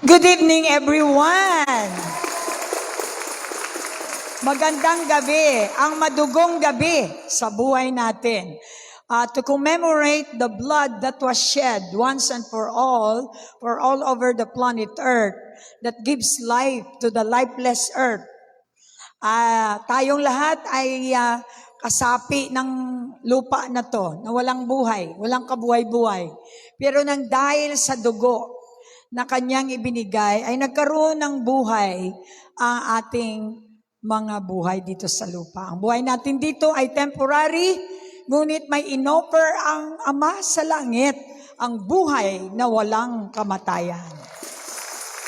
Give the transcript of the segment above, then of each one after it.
Good evening, everyone! Magandang gabi, ang madugong gabi sa buhay natin. To commemorate the blood that was shed once and for all over the planet Earth, that gives life to the lifeless Earth. Tayong lahat ay kasapi ng lupa na to, na walang buhay, walang kabuhay-buhay. Pero nang dahil sa dugo na kanyang ibinigay, ay nagkaroon ng buhay ang ating mga buhay dito sa lupa. Ang buhay natin dito ay temporary, ngunit may inoffer ang Ama sa langit, ang buhay na walang kamatayan.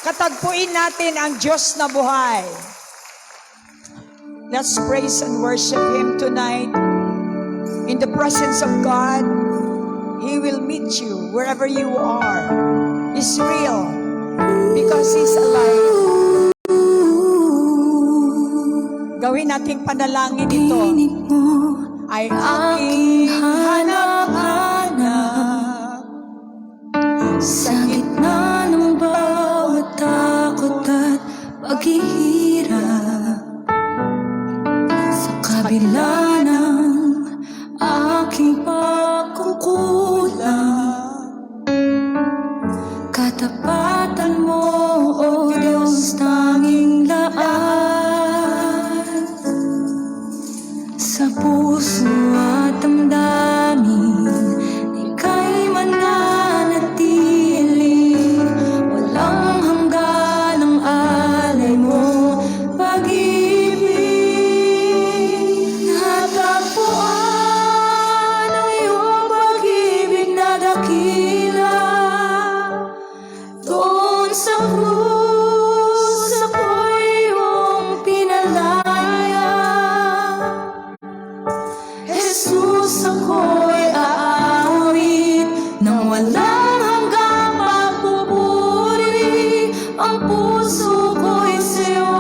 Katagpuin natin ang Diyos na buhay. Let's praise and worship Him tonight. In the presence of God, He will meet you wherever you are. He's real because He's alive. Gawin nating panalangin ito. Ay aking hanap-hanap sa gitna ng bawat takot at paghihirap, sa kabila ng aking pagkukulang, katapatan mo, O Diyos, tanging laan sa puso at damdamin. Ika'y mananatili, walang hanggan ang alay mo, pag-ibig. Natagpuan ang iyong pag-ibig na dakila. Doon sa krus, ako'y iyong pinalaya. Jesus, ako'y aawit nang walang hanggang pagpupuri. Ang puso ko'y sa'yo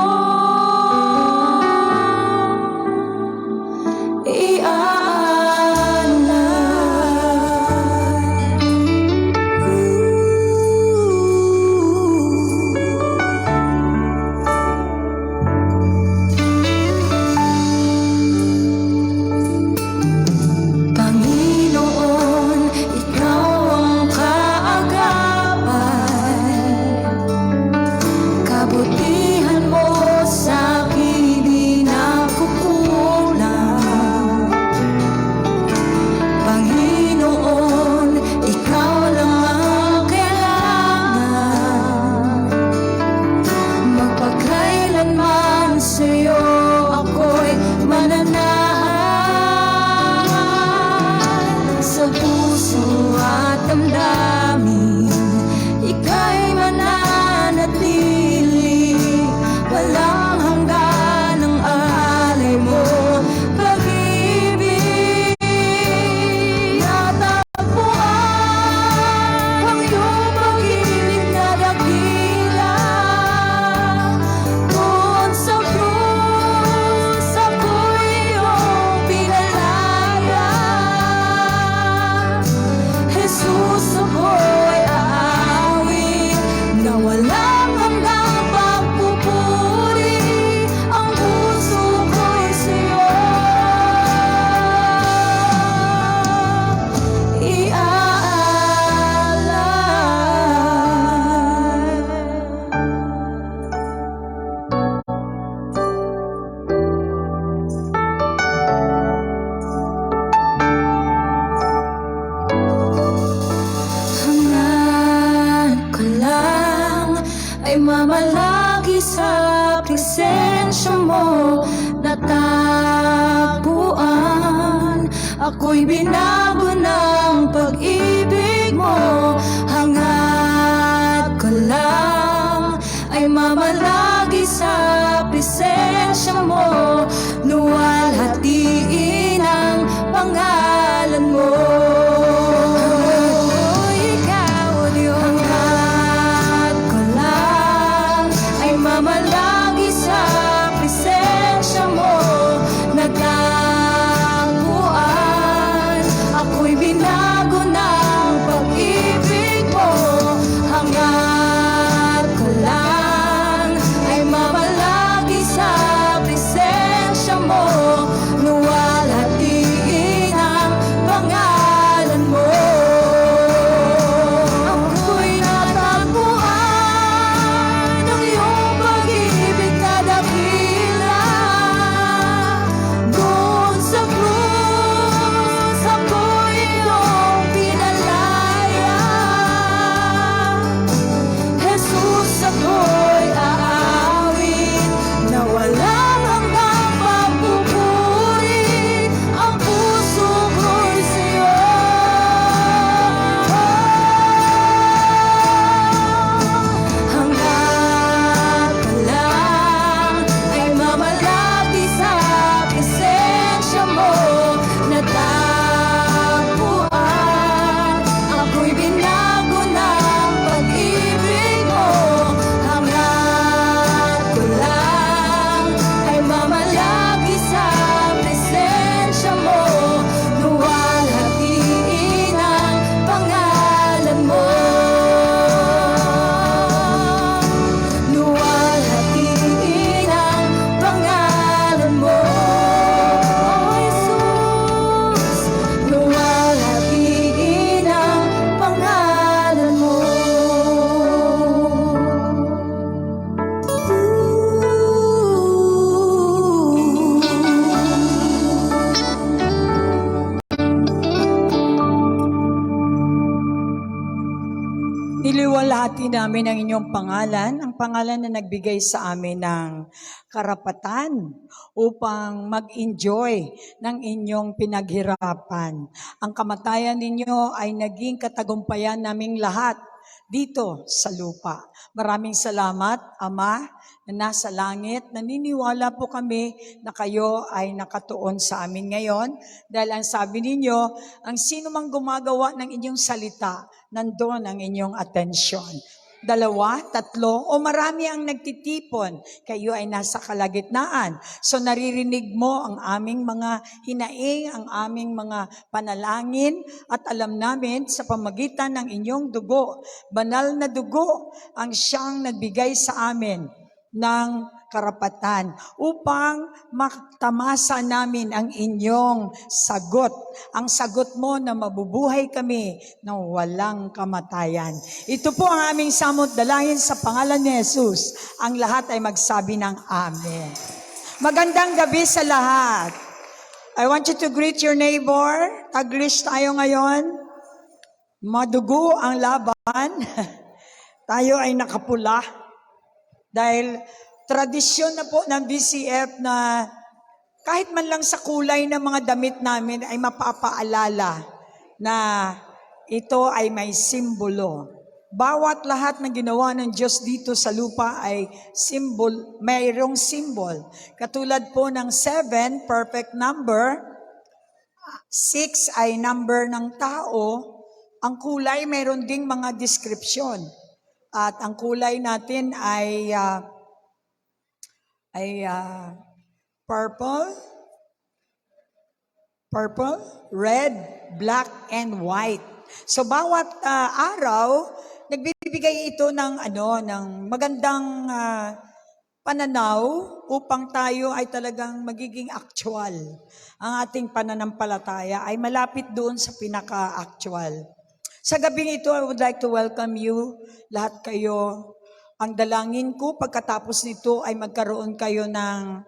Panginoon, ikaw ang kaagapan. Kabutihan mo sa'kin di nakukulang. Panginoon, ikaw lang ang kailangan. Magpakailanman sa'yo ako'y mananahan. Sa puso at damdamin, ika'y mananatili, walang hanggan ang alay mo, pag-ibig. Natagpuan ang iyong pag-ibig na dakila. Doon sa krus, ako'y iyong pinalaya. Jesus, ako'y aawit na walang hanggang pagpupuri. Ang puso ko'y sa'yo hangad ko lang ay mamalagi sa presensya mo. Natagpuan, ako'y binago ng pag-ibig mo. Hangad ko lang ay mamalagi sa presensya mo. Luwalhatiin ang pangalan mo. Ikaw, Diyos. Hangad ko lang ay mamalagi sa presensya mo. Natagpuan, ako'y binago ng pag-ibig mo. Hangad ko namin ang inyong pangalan, ang pangalan na nagbigay sa amin ng karapatan upang mag-enjoy ng inyong pinaghirapan. Ang kamatayan ninyo ay naging katagumpayan naming lahat dito sa lupa. Maraming salamat, Ama, na nasa langit. Naniniwala po kami na kayo ay nakatuon sa amin ngayon dahil ang sabi ninyo, ang sino mang gumagawa ng inyong salita, nandoon ang inyong atensyon. 2, 3, o marami ang nagtitipon, kayo ay nasa kalagitnaan. So naririnig mo ang aming mga hinaing, ang aming mga panalangin, at alam namin sa pamagitan ng inyong dugo, banal na dugo, ang siyang nagbigay sa amin ng karapatan upang matamasa namin ang inyong sagot. Ang sagot mo na mabubuhay kami ng walang kamatayan. Ito po ang aming samot dalangin sa pangalan ni Jesus. Ang lahat ay magsabi ng Amen. Magandang gabi sa lahat. I want you to greet your neighbor. Taglish tayo ngayon. Madugo ang laban. Tayo ay nakapula. Dahil tradisyon na po ng BCF na kahit man lang sa kulay ng mga damit namin ay mapapaalala na ito ay may simbolo. Bawat lahat na ginawa ng Diyos dito sa lupa ay mayroong simbol. Katulad po ng 7, perfect number. 6 ay number ng tao. Ang kulay mayroon ding mga description. At ang kulay natin ay purple, red, black, and white. So bawat araw, nagbibigay ito ng magandang pananaw upang tayo ay talagang magiging actual. Ang ating pananampalataya ay malapit doon sa pinaka-actual. Sa gabing ito, I would like to welcome you, lahat kayo. Ang dalangin ko, pagkatapos nito ay magkaroon kayo ng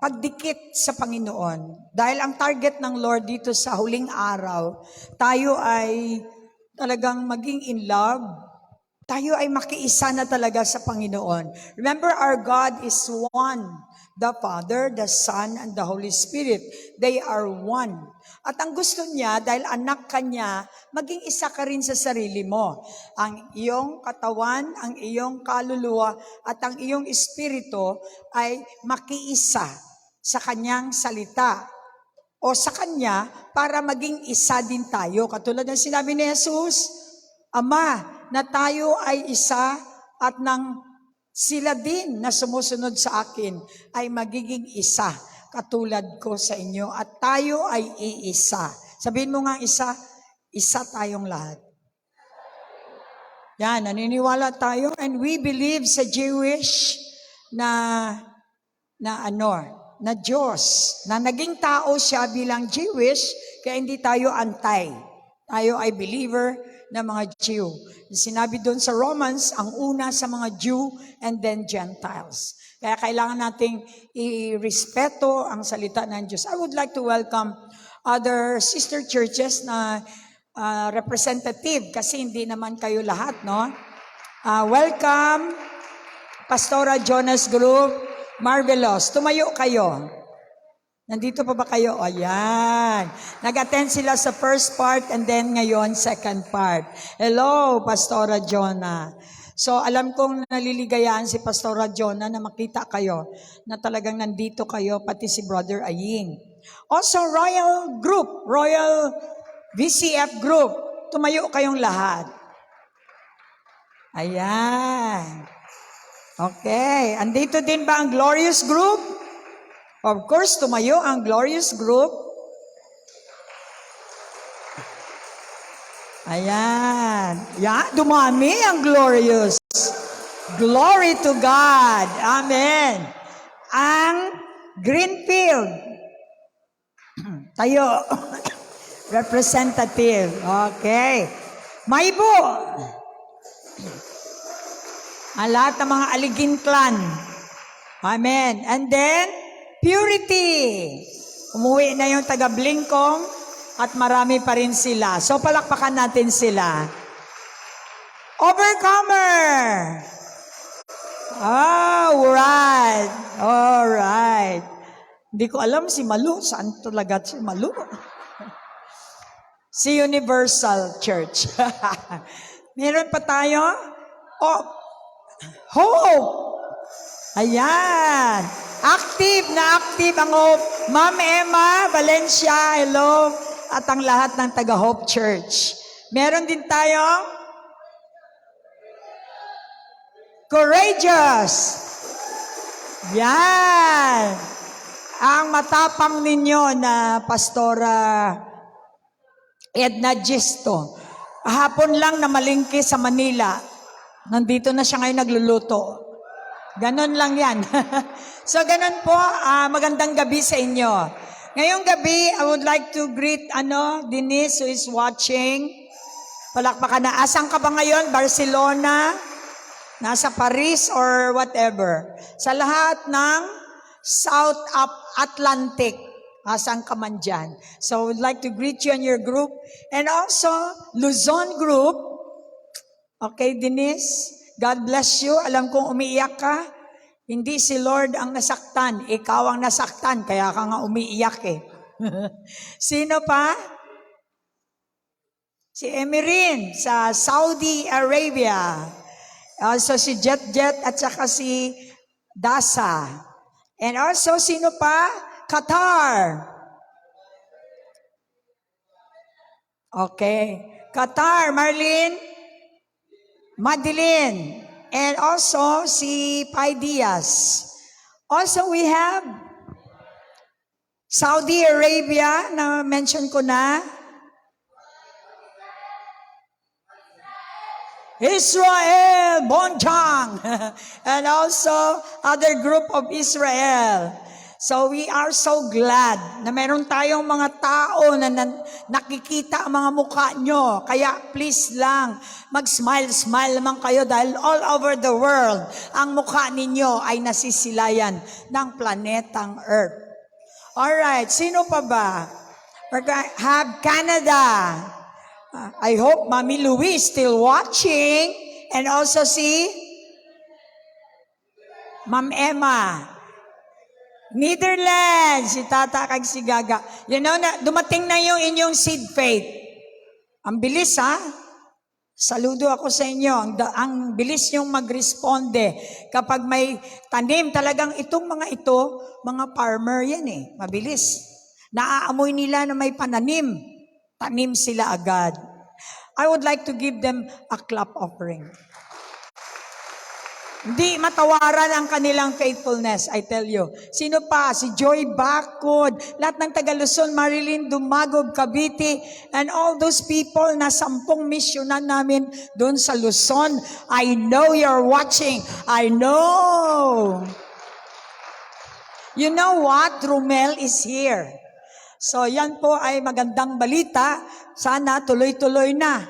pagdikit sa Panginoon. Dahil ang target ng Lord dito sa huling araw, tayo ay talagang maging in love. Tayo ay makiisa na talaga sa Panginoon. Remember, our God is one. The Father, the Son, and the Holy Spirit. They are one. At ang gusto niya, dahil anak ka niya, maging isa ka rin sa sarili mo. Ang iyong katawan, ang iyong kaluluwa, at ang iyong espiritu ay makiisa sa kanyang salita o sa kanya para maging isa din tayo. Katulad ng sinabi ni Jesus, Ama, na tayo ay isa at nang sila din na sumusunod sa akin ay magiging isa katulad ko sa inyo at tayo ay iisa. Sabihin mo nga isa tayong lahat. Yan, naniniwala tayo and we believe sa Jewish na Diyos, na naging tao siya bilang Jewish, kaya hindi tayo antay. Tayo ay believer na mga Jew. Sinabi doon sa Romans, ang una sa mga Jew and then Gentiles. Kaya kailangan nating i-respeto ang salita ng Diyos. I would like to welcome other sister churches na representative kasi hindi naman kayo lahat, no? Welcome, Pastora Jonas Group, Marvelous. Tumayo kayo. Nandito pa ba kayo? Ayan. Nag-attend sila sa first part and then ngayon second part. Hello, Pastora Jonah. So, alam kong naliligayahan si Pastora Jonah na makita kayo, na talagang nandito kayo, pati si Brother Aying. Also, Royal VCF Group, tumayo kayong lahat. Ayan. Okay. Andito din ba ang Glorious Group? Of course, tumayo ang Glorious Group. Ayan. Yan, dumami ang Glorious. Glory to God. Amen. Ang Greenfield. Tayo. Representative. Okay. Maibo. Ang lahat ng mga Aligin clan. Amen. And then, Purity. Umuwi na yung taga-Blingkong at marami pa rin sila. So, palakpakan natin sila. overcomer. Alright. Alright. Hindi ko alam si Malu. Saan talaga si Malu? Si Universal Church. Meron pa tayo? Oh, Hope. Ayan. Active na active ang Hope. Ma'am Emma Valencia, hello. At ang lahat ng taga Hope Church. Meron din tayong Courageous. Yan. Ang matapang ninyo na Pastora Edna Gisto. Hapon lang na malingki sa Manila. Nandito na siya ngayon nagluluto. Ganon lang yan. So ganon po, magandang gabi sa inyo. Ngayong gabi, I would like to greet Denise who is watching. Palakpakan na. Asan ka ba ngayon? Barcelona? Nasa Paris or whatever. Sa lahat ng South Atlantic. Asan ka man dyan. So I would like to greet you and your group. And also, Luzon group. Okay, Denise? God bless you. Alam kong umiiyak ka. Hindi si Lord ang nasaktan. Ikaw ang nasaktan. Kaya ka nga umiiyak eh. Sino pa? Si Emirin sa Saudi Arabia. Also si Jet at saka si Dasa. And also sino pa? Qatar. Okay. Qatar, Marlene. Madeline. And also si Pai Diaz. Also we have Saudi Arabia na mention ko na. Israel, Bonjang, and also other group of Israel. So we are so glad na meron tayong mga tao na nakikita ang mga mukha nyo. Kaya please lang, mag-smile naman kayo dahil all over the world, ang mukha ninyo ay nasisilayan ng planetang Earth. Alright, sino pa ba? We're going to have Canada. I hope Mami Louise still watching. And also si Ma'am Emma. Netherlands, si Tata kag si Gaga. You know, dumating na yung inyong seed faith. Ang bilis ha. Saludo ako sa inyo. Ang bilis nyong magresponde. Kapag may tanim, talagang itong mga ito, mga farmer yan eh. Mabilis. Naaamoy nila na may pananim. Tanim sila agad. I would like to give them a clap offering. Hindi matawaran ang kanilang faithfulness, I tell you. Sino pa? Si Joy Bacod, lahat ng taga Luzon, Marilyn Dumagog, Cavite, and all those people na 10 missionan namin doon sa Luzon. I know you're watching. I know. You know what? Rumel is here. So yan po ay magandang balita. Sana tuloy-tuloy na.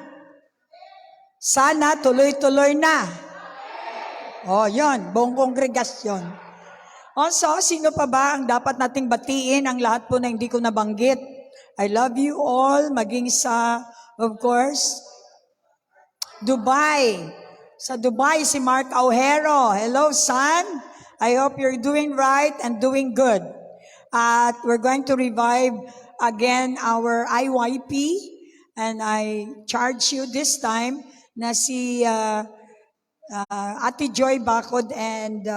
Sana tuloy-tuloy na. Oh, yon, buong kongregasyon. Also, sino pa ba ang dapat nating batiin? Ang lahat po na hindi ko nabanggit. I love you all. Maging sa, of course, Dubai. Sa Dubai, si Mark Aujero. Hello, son. I hope you're doing right and doing good. At we're going to revive again our IYP. And I charge you this time na si Ate Joy Bacod and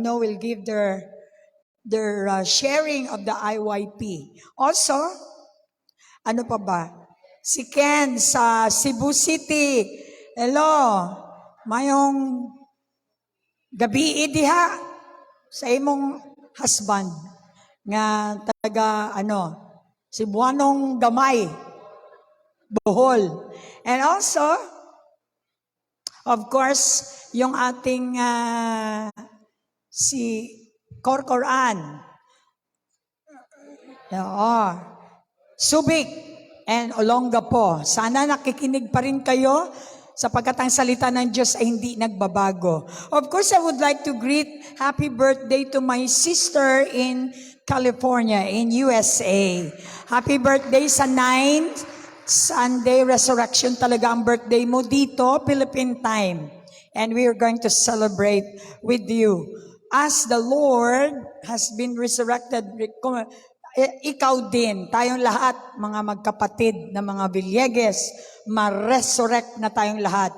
will give their sharing of the IYP. Also, ano pa ba? Si Ken sa Cebu City. Hello. Mayong gabi diha sa imong husband nga taga Cebuanong Gamay, Bohol. And also, of course, yung ating si Corcoran. Oo. Subic and Olongapo. Sana nakikinig pa rin kayo sapagkat ang salita ng Diyos ay hindi nagbabago. Of course, I would like to greet happy birthday to my sister in California, in USA. Happy birthday sa 9th Sunday, resurrection talaga ang birthday mo dito, Philippine time. And we are going to celebrate with you. As the Lord has been resurrected, ikaw din, tayong lahat, mga magkapatid na mga Villegas, ma-resurrect na tayong lahat.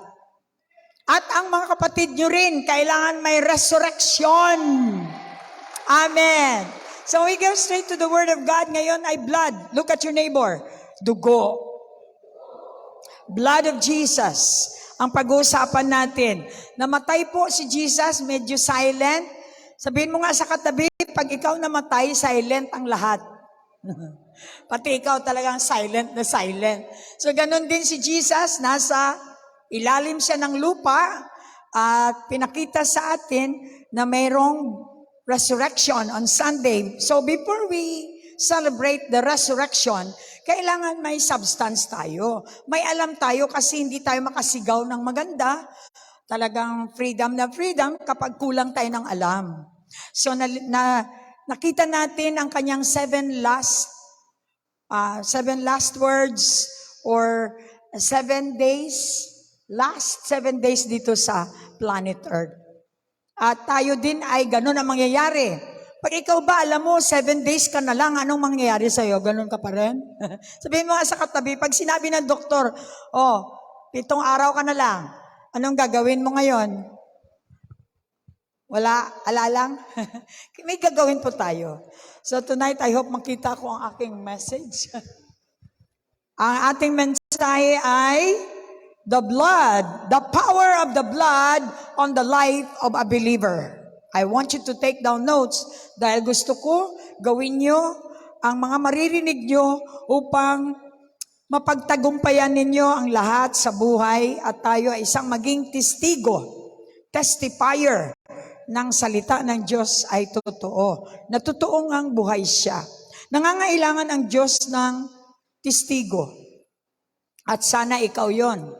At ang mga kapatid nyo rin, kailangan may resurrection. Amen. So we go straight to the Word of God. Ngayon ay blood. Look at your neighbor. Dugo. Blood of Jesus. Ang pag-uusapan natin. Namatay po si Jesus, medyo silent. Sabihin mo nga sa katabi, pag ikaw namatay, silent ang lahat. Pati ikaw talagang silent na silent. So ganun din si Jesus, nasa ilalim siya ng lupa at pinakita sa atin na mayroong resurrection on Sunday. So before we celebrate the resurrection, kailangan may substance tayo. May alam tayo kasi hindi tayo makasigaw ng maganda. Talagang freedom na freedom kapag kulang tayo ng alam. So nakita natin ang kanyang seven last words or 7 days, last 7 days dito sa planet Earth. At tayo din ay ganun ang mangyayari. Pag ikaw ba, alam mo, 7 days ka na lang, anong mangyayari sa'yo? Ganun ka pa rin? Sabihin mo nga sa katabi, pag sinabi ng doktor, 7 araw ka na lang, anong gagawin mo ngayon? Wala? Alalang? May gagawin po tayo. So tonight, I hope makita ko ang aking message. Ang ating mensahe ay the blood, the power of the blood on the life of a believer. I want you to take down notes dahil gusto ko gawin nyo ang mga maririnig nyo upang mapagtagumpayan ninyo ang lahat sa buhay at tayo ay isang maging testifier ng salita ng Diyos ay totoo. Natutuong ang buhay siya. Nangangailangan ang Diyos ng testigo. At sana ikaw yon.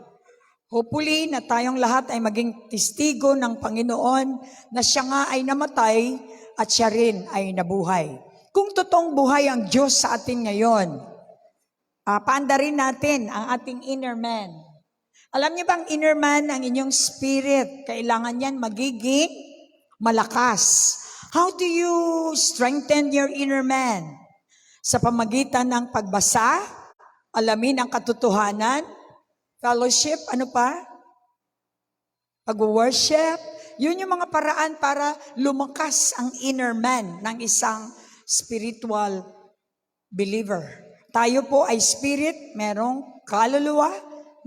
Hopefully na tayong lahat ay maging testigo ng Panginoon na siya nga ay namatay at siya rin ay nabuhay. Kung totoong buhay ang Diyos sa atin ngayon, paandarin natin ang ating inner man. Alam niyo bang inner man, ang inyong spirit, kailangan yan magiging malakas. How do you strengthen your inner man? Sa pamagitan ng pagbasa, alamin ang katotohanan, fellowship, ano pa? Pag-worship. Yun yung mga paraan para lumakas ang inner man ng isang spiritual believer. Tayo po ay spirit, merong kaluluwa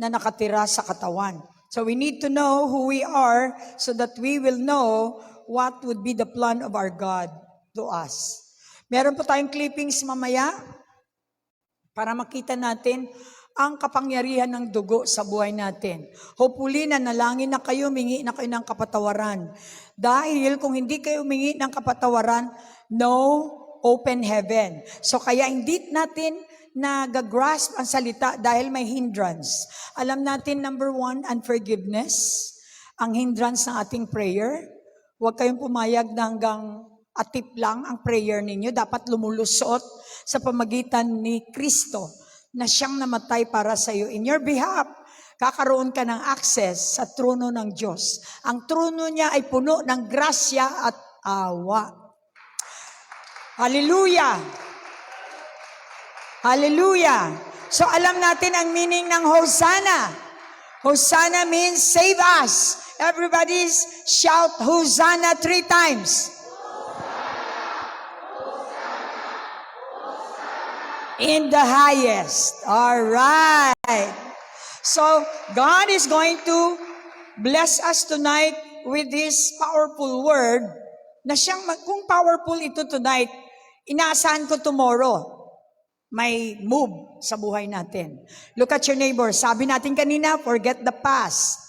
na nakatira sa katawan. So we need to know who we are so that we will know what would be the plan of our God to us. Meron po tayong clippings mamaya para makita natin ang kapangyarihan ng dugo sa buhay natin. Hopefully, nanalangin na kayo, mingi na kayo ng kapatawaran. Dahil kung hindi kayo mingi ng kapatawaran, no open heaven. So kaya hindi natin nag-grasp ang salita dahil may hindrance. Alam natin, number 1, unforgiveness. Ang hindrance ng ating prayer. Huwag kayong pumayag na hanggang atip lang ang prayer ninyo. Dapat lumulusot sa pamagitan ni Kristo na siyang namatay para sa iyo. In your behalf, kakaroon ka ng access sa trono ng Diyos. Ang trono niya ay puno ng grasya at awa. Hallelujah! Hallelujah! So alam natin ang meaning ng Hosanna. Hosanna means save us. Everybody shout Hosanna 3 times. In the highest. All right. So, God is going to bless us tonight with this powerful word na siyang, kung powerful ito tonight, inaasahan ko tomorrow, may move sa buhay natin. Look at your neighbor. Sabi natin kanina, forget the past.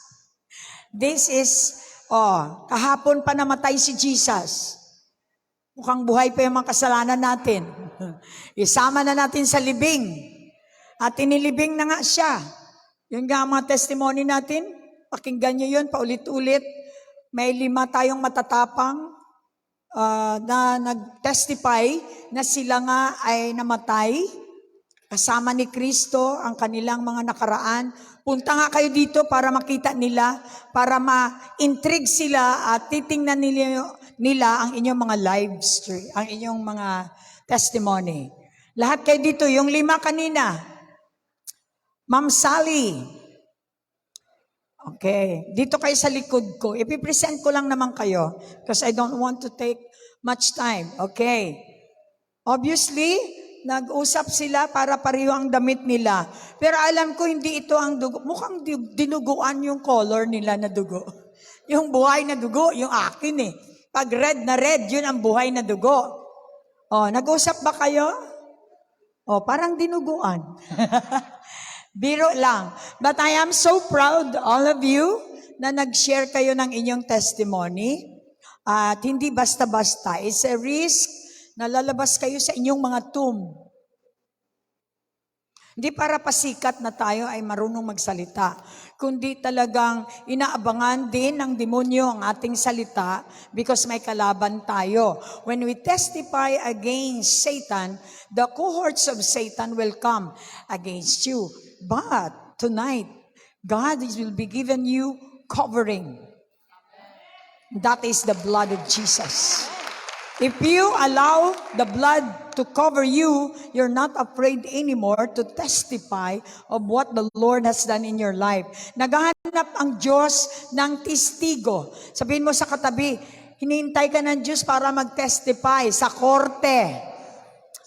This is, kahapon pa namatay si Jesus. Mukhang buhay pa yung mga kasalanan natin. Isama na natin sa libing. At inilibing na nga siya. Yun nga ang mga testimony natin. Pakinggan nyo yun, paulit-ulit. May 5 tayong matatapang na nag-testify na sila nga ay namatay kasama ni Kristo ang kanilang mga nakaraan. Punta nga kayo dito para makita nila, para ma-intrigue sila at titingnan nila ang inyong mga live stream, ang inyong mga testimony. Lahat kayo dito, yung 5 kanina. Ma'am Sally. Okay, dito kayo sa likod ko. Ipipresent ko lang naman kayo because I don't want to take much time. Okay. Obviously, nag-usap sila para pareho ang damit nila. Pero alam ko hindi ito ang dugo. Mukhang dinuguan yung color nila na dugo. Yung buhay na dugo, yung akin eh. Pag red na red, yun ang buhay na dugo. Oh, nag-usap ba kayo? Oh, parang dinuguan. Biro lang. But I am so proud, all of you, na nag-share kayo ng inyong testimony. At hindi basta-basta. It's a risk na lalabas kayo sa inyong mga tomb. Hindi para pasikat na tayo ay marunong magsalita, kundi talagang inaabangan din ng demonyo ang ating salita because may kalaban tayo. When we testify against Satan, the cohorts of Satan will come against you. But tonight, God will be giving you covering. That is the blood of Jesus. If you allow the blood to cover you, you're not afraid anymore to testify of what the Lord has done in your life. Naghahanap ang Diyos ng testigo. Sabihin mo sa katabi, hinihintay ka ng Diyos para mag-testify sa korte.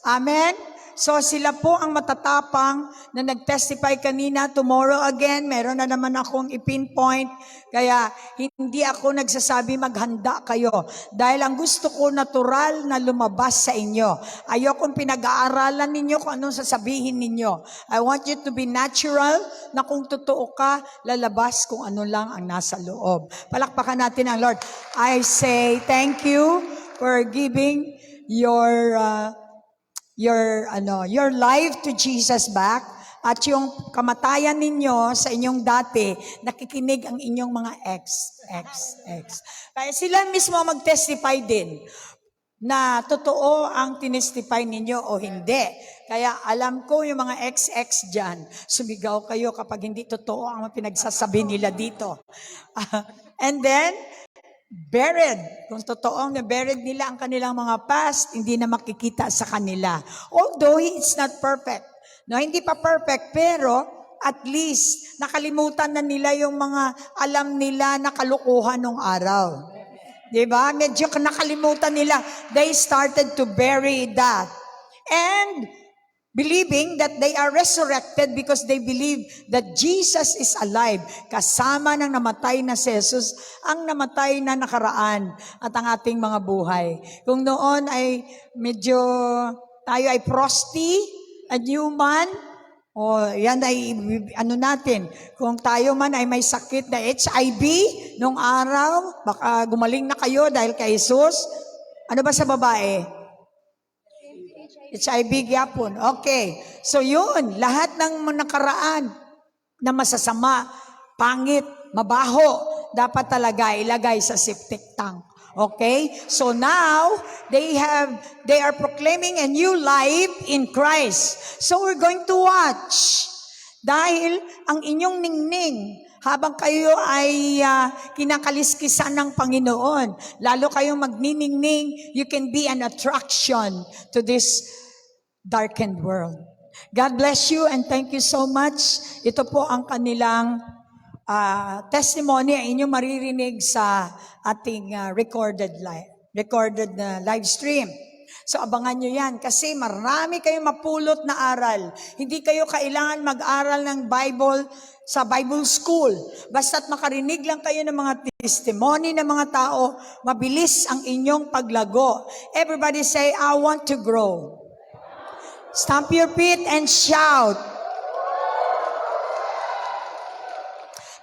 Amen? So sila po ang matatapang na nag-testify kanina. Tomorrow again, meron na naman akong ipinpoint. Kaya hindi ako nagsasabi maghanda kayo. Dahil ang gusto ko natural na lumabas sa inyo. Ayokong pinag-aaralan ninyo kung anong sasabihin ninyo. I want you to be natural na kung totoo ka, lalabas kung ano lang ang nasa loob. Palakpakan natin ang Lord. I say thank you for giving your life to Jesus back at yung kamatayan ninyo sa inyong dati, nakikinig ang inyong mga ex. Kaya sila mismo mag-testify din na totoo ang tinestify ninyo o hindi. Kaya alam ko yung mga ex dyan, sumigaw kayo kapag hindi totoo ang pinagsasabi nila dito. And then, buried. Kung totoong na-buried nila ang kanilang mga past, hindi na makikita sa kanila. Although it's not perfect. No, hindi pa perfect, pero at least nakalimutan na nila yung mga alam nila na kalukuhan nung araw. Diba? Medyo nakalimutan nila. They started to bury that. And believing that they are resurrected because they believe that Jesus is alive. Kasama ng namatay na si Jesus, ang namatay na nakaraan at ang ating mga buhay. Kung noon ay medyo tayo ay frosty, a new man, o yan ay natin. Kung tayo man ay may sakit na HIV nung araw, baka gumaling na kayo dahil kay Jesus. Ano ba sa babae? HIV gyapon. Okay. So yun, lahat ng nakaraan na masasama, pangit, mabaho, dapat talaga ilagay sa septic tank. Okay? So now, they are proclaiming a new life in Christ. So we're going to watch. Dahil ang inyong ningning, habang kayo ay kinakaliskisan ng Panginoon, lalo kayong magniningning, you can be an attraction to this darkened world. God bless you and thank you so much. Ito po ang kanilang testimony ang inyong maririnig sa ating recorded live stream. So abangan nyo yan kasi marami kayong mapulot na aral. Hindi kayo kailangan mag-aral ng Bible sa Bible school. Basta't makarinig lang kayo ng mga testimony ng mga tao, mabilis ang inyong paglago. Everybody say, I want to grow. Stamp your feet and shout.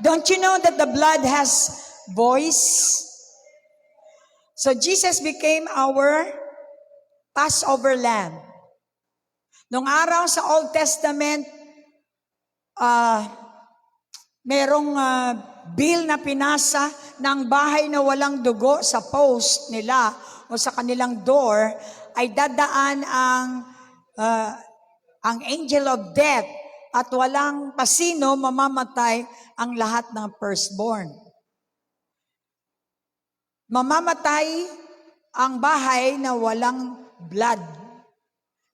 Don't you know that the blood has voice? So Jesus became our Passover lamb. Nung araw sa Old Testament, merong bill na pinasa ng bahay na walang dugo sa post nila o sa kanilang door ay dadaan ang angel of death, at walang pasino mamamatay ang lahat ng firstborn. Mamamatay ang bahay na walang blood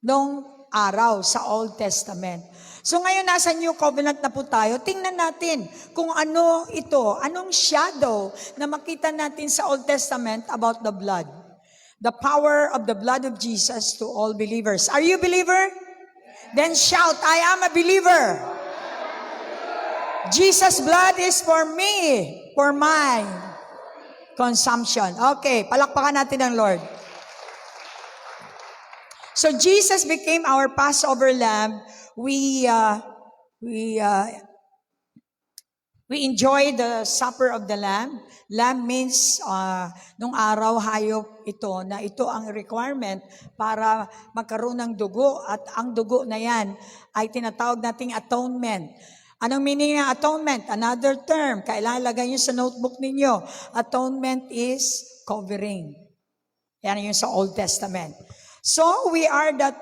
nung araw sa Old Testament. So ngayon nasa New Covenant na po tayo, tingnan natin kung ano ito, anong shadow na makita natin sa Old Testament about the blood. The power of the blood of Jesus to all believers. Are you a believer? Then shout, I am a believer. Jesus' blood is for me, for my consumption. Okay, palakpakan natin ang Lord. So Jesus became our Passover lamb. We enjoy the supper of the lamb. Lamb means, nung araw, hayop ito, na ito ang requirement para magkaroon ng dugo. At ang dugo na yan ay tinatawag nating atonement. Anong meaning ng atonement? Another term, kailangan lagay nyo sa notebook ninyo. Atonement is covering. Yan yung sa Old Testament. So, we are that,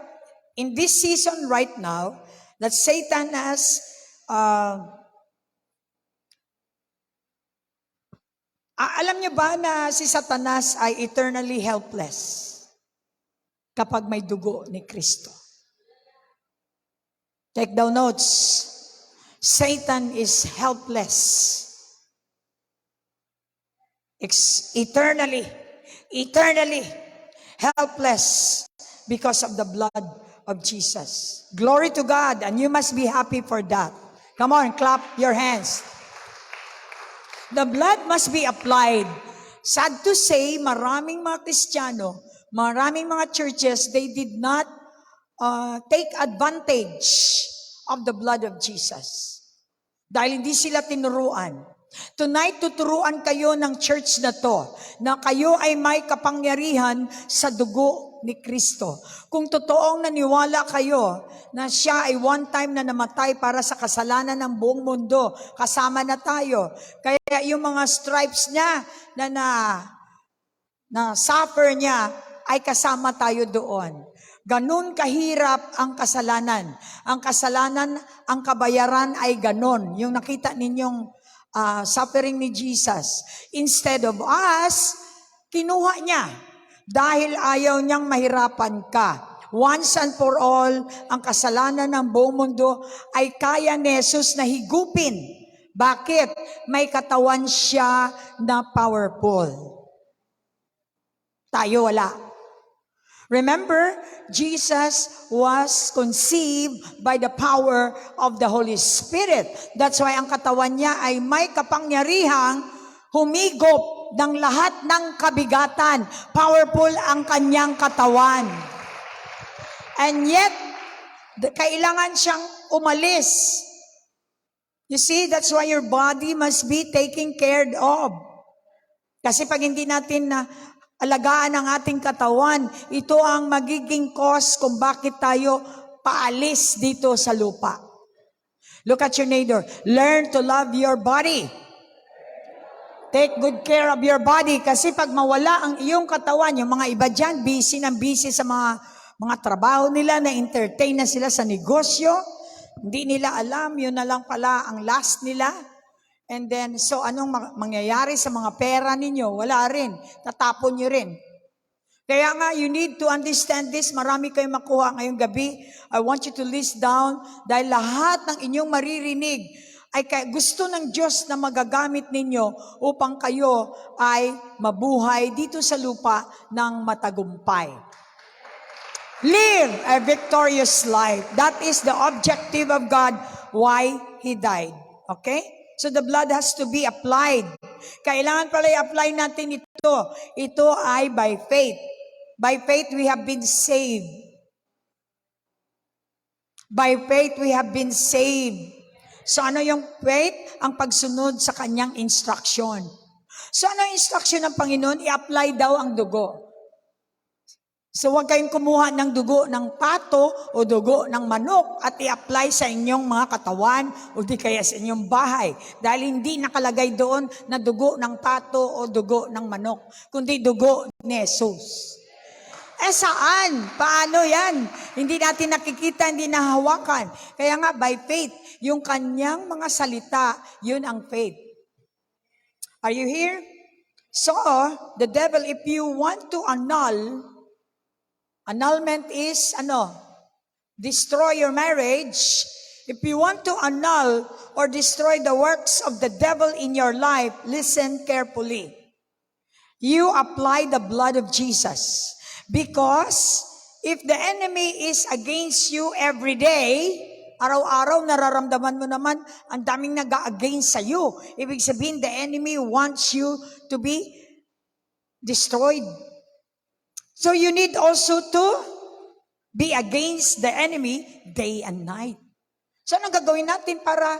in this season right now, that Satan has, alam niyo ba na si Satanas ay eternally helpless kapag may dugo ni Kristo? Take down notes. Satan is helpless. Eternally helpless because of the blood of Jesus. Glory to God, and you must be happy for that. Come on, clap your hands. The blood must be applied. Sad to say, maraming mga Kristiyano, maraming mga churches, they did not take advantage of the blood of Jesus. Dahil hindi sila tinuruan. Tonight, tuturuan kayo ng church na to, na kayo ay may kapangyarihan sa dugo ni Kristo. Kung totoong naniwala kayo na siya ay one time na namatay para sa kasalanan ng buong mundo, kasama na tayo. Kaya yung mga stripes niya na suffer niya, ay kasama tayo doon. Ganun kahirap ang kasalanan. Ang kasalanan, ang kabayaran ay ganun. Yung nakita ninyong suffering ni Jesus. Instead of us, kinuha niya. Dahil ayaw niyang mahirapan ka. Once and for all, ang kasalanan ng buong mundo ay kaya ni Jesus na higupin. Bakit? May katawan siya na powerful. Tayo wala. Remember, Jesus was conceived by the power of the Holy Spirit. That's why ang katawan niya ay may kapangyarihang humigop ng lahat ng kabigatan. Powerful ang kanyang katawan. And yet, kailangan siyang umalis. You see, that's why your body must be taken care of. Kasi pag hindi natin na alagaan ang ating katawan, ito ang magiging cause kung bakit tayo paalis dito sa lupa. Look at your neighbor. Learn to love your body. Take good care of your body. Kasi pag mawala ang iyong katawan, yung mga iba dyan, busy sa mga trabaho nila, na-entertain na sila sa negosyo, hindi nila alam, yun na lang pala ang last nila. And then, so anong mangyayari sa mga pera ninyo? Wala rin. Tatapon nyo rin. Kaya nga, you need to understand this. Marami kayong makuha ngayong gabi. I want you to list down dahil lahat ng inyong maririnig ay gusto ng Diyos na magagamit ninyo upang kayo ay mabuhay dito sa lupa ng matagumpay. Live a victorious life. That is the objective of God, why He died. Okay? So the blood has to be applied. Kailangan pala i-apply natin ito. Ito ay by faith. By faith we have been saved. By faith we have been saved. So ano yung faith? Ang pagsunod sa kanyang instruction. So ano yung instruction ng Panginoon? I-apply daw ang dugo. So huwag kayong kumuha ng dugo ng pato o dugo ng manok at i-apply sa inyong mga katawan o di kaya sa inyong bahay. Dahil hindi nakalagay doon na dugo ng pato o dugo ng manok, kundi dugo ni Jesus. Saan? Paano yan? Hindi natin nakikita, hindi nahawakan. Kaya nga, by faith, yung kanyang mga salita, yun ang faith. Are you here? So, the devil, if you want to annulment is, destroy your marriage. If you want to annul or destroy the works of the devil in your life, listen carefully. You apply the blood of Jesus. Because if the enemy is against you every day, araw-araw nararamdaman mo naman ang daming nag-a-against sa iyo. Ibig sabihin, the enemy wants you to be destroyed. So you need also to be against the enemy day and night. So anong gagawin natin para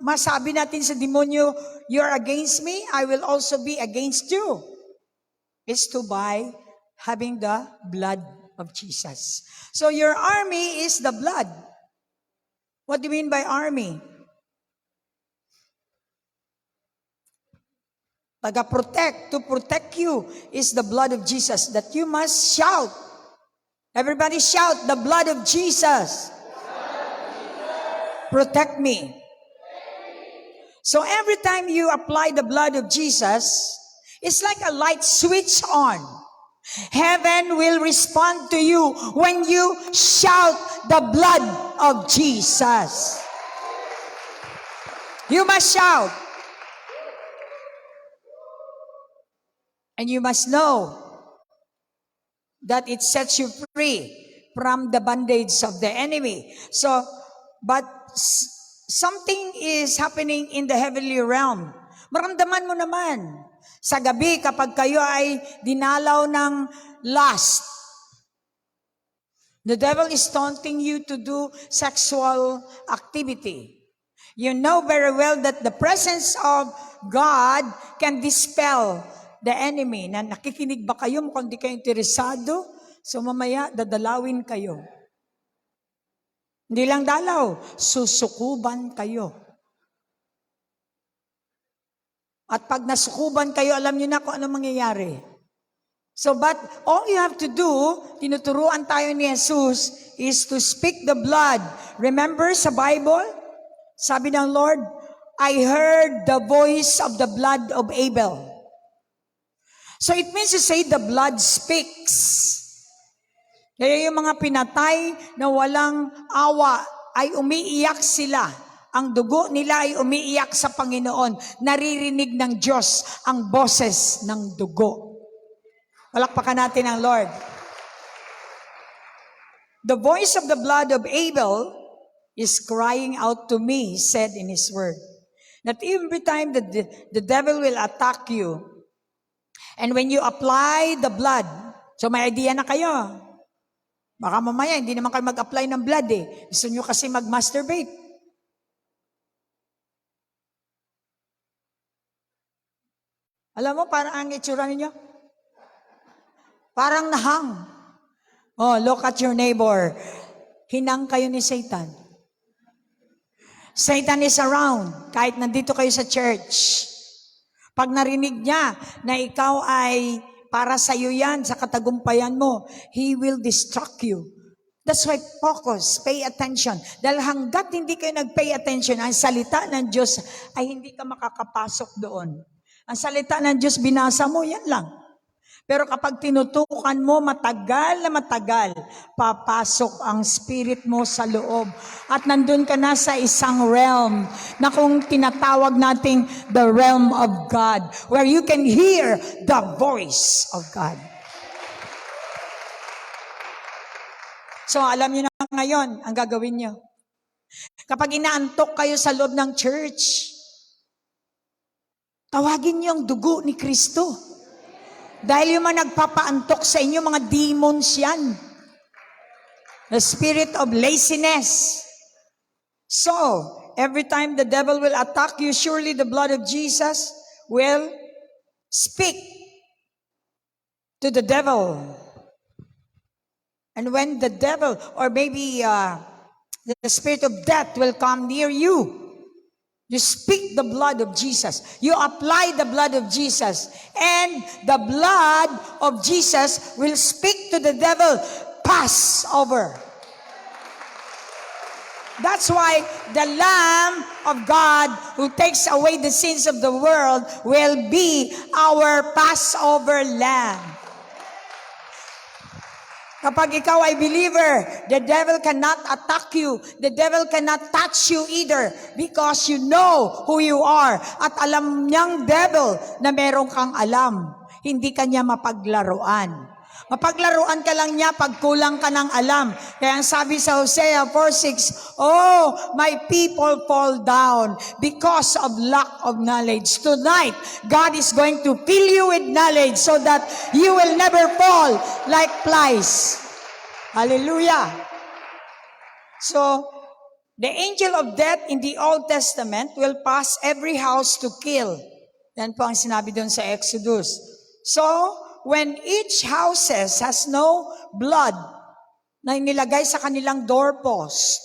masabi natin sa demonyo, you're against me, I will also be against you? It's to by having the blood of Jesus. So your army is the blood. What do you mean by army? To protect you is the blood of Jesus that you must shout. Everybody shout, the blood of Jesus. Protect me. So every time you apply the blood of Jesus, it's like a light switch on. Heaven will respond to you when you shout the blood of Jesus. You must shout. And you must know that it sets you free from the bondage of the enemy. So, but something is happening in the heavenly realm. Maramdaman mo naman. Sa gabi, kapag kayo ay dinalaw ng lust, the devil is taunting you to do sexual activity. You know very well that the presence of God can dispel the enemy. Na nakikinig ba kayo? Mukhang di kayo interesado. So mamaya, dadalawin kayo. Hindi lang dalaw, susukuban kayo. At pag nasukuban kayo, alam niyo na kung ano mangyayari. So, but all you have to do, tinuturuan tayo ni Jesus, is to speak the blood. Remember sa Bible, sabi ng Lord, I heard the voice of the blood of Abel. So it means to say the blood speaks. Kaya yung mga pinatay na walang awa, ay umiiyak sila. Ang dugo nila ay umiiyak sa Panginoon. Naririnig ng Diyos ang boses ng dugo. Palakpakan natin ang Lord. The voice of the blood of Abel is crying out to me, he said in his word. That every time the devil will attack you, and when you apply the blood, so may idea na kayo. Baka mamaya, hindi naman kayo mag-apply ng blood eh. Gusto nyo kasi mag-masturbate. Alam mo, parang ang itsura ninyo? Parang nahang. Oh, look at your neighbor. Hinang kayo ni Satan. Satan is around, kahit nandito kayo sa church. Pag narinig niya na ikaw ay para sa iyo yan, sa katagumpayan mo, he will distract you. That's why focus, pay attention. Dahil hanggat hindi kayo nag-pay attention, ang salita ng Diyos ay hindi ka makakapasok doon. Ang salita ng Diyos, binasa mo, yan lang. Pero kapag tinutukan mo, matagal na matagal, papasok ang spirit mo sa loob. At nandun ka na sa isang realm na kung tinatawag nating the realm of God, where you can hear the voice of God. So alam niyo na ngayon, ang gagawin niyo. Kapag inaantok kayo sa loob ng church, tawagin niyo ang dugo ni Kristo. Dahil yung mga nagpapaantok sa inyo, mga demons yan. The spirit of laziness. So, every time the devil will attack you, surely the blood of Jesus will speak to the devil. And when the devil, or maybe the spirit of death will come near you, You speak the blood of Jesus. You apply the blood of Jesus. And the blood of Jesus will speak to the devil, pass over. That's why the Lamb of God who takes away the sins of the world will be our Passover Lamb. Kapag ikaw ay believer, the devil cannot attack you. The devil cannot touch you either because you know who you are. At alam niyang devil na meron kang alam. Hindi ka niya mapaglaruan. Mapaglaruan ka lang niya pag kulang ka ng alam. Kaya ang sabi sa Hosea 4:6, oh, my people fall down because of lack of knowledge. Tonight, God is going to fill you with knowledge so that you will never fall like flies. Hallelujah. So, the angel of death in the Old Testament will pass every house to kill. Yan po ang sinabi doon sa Exodus. So, when each houses has no blood na inilagay sa kanilang doorpost,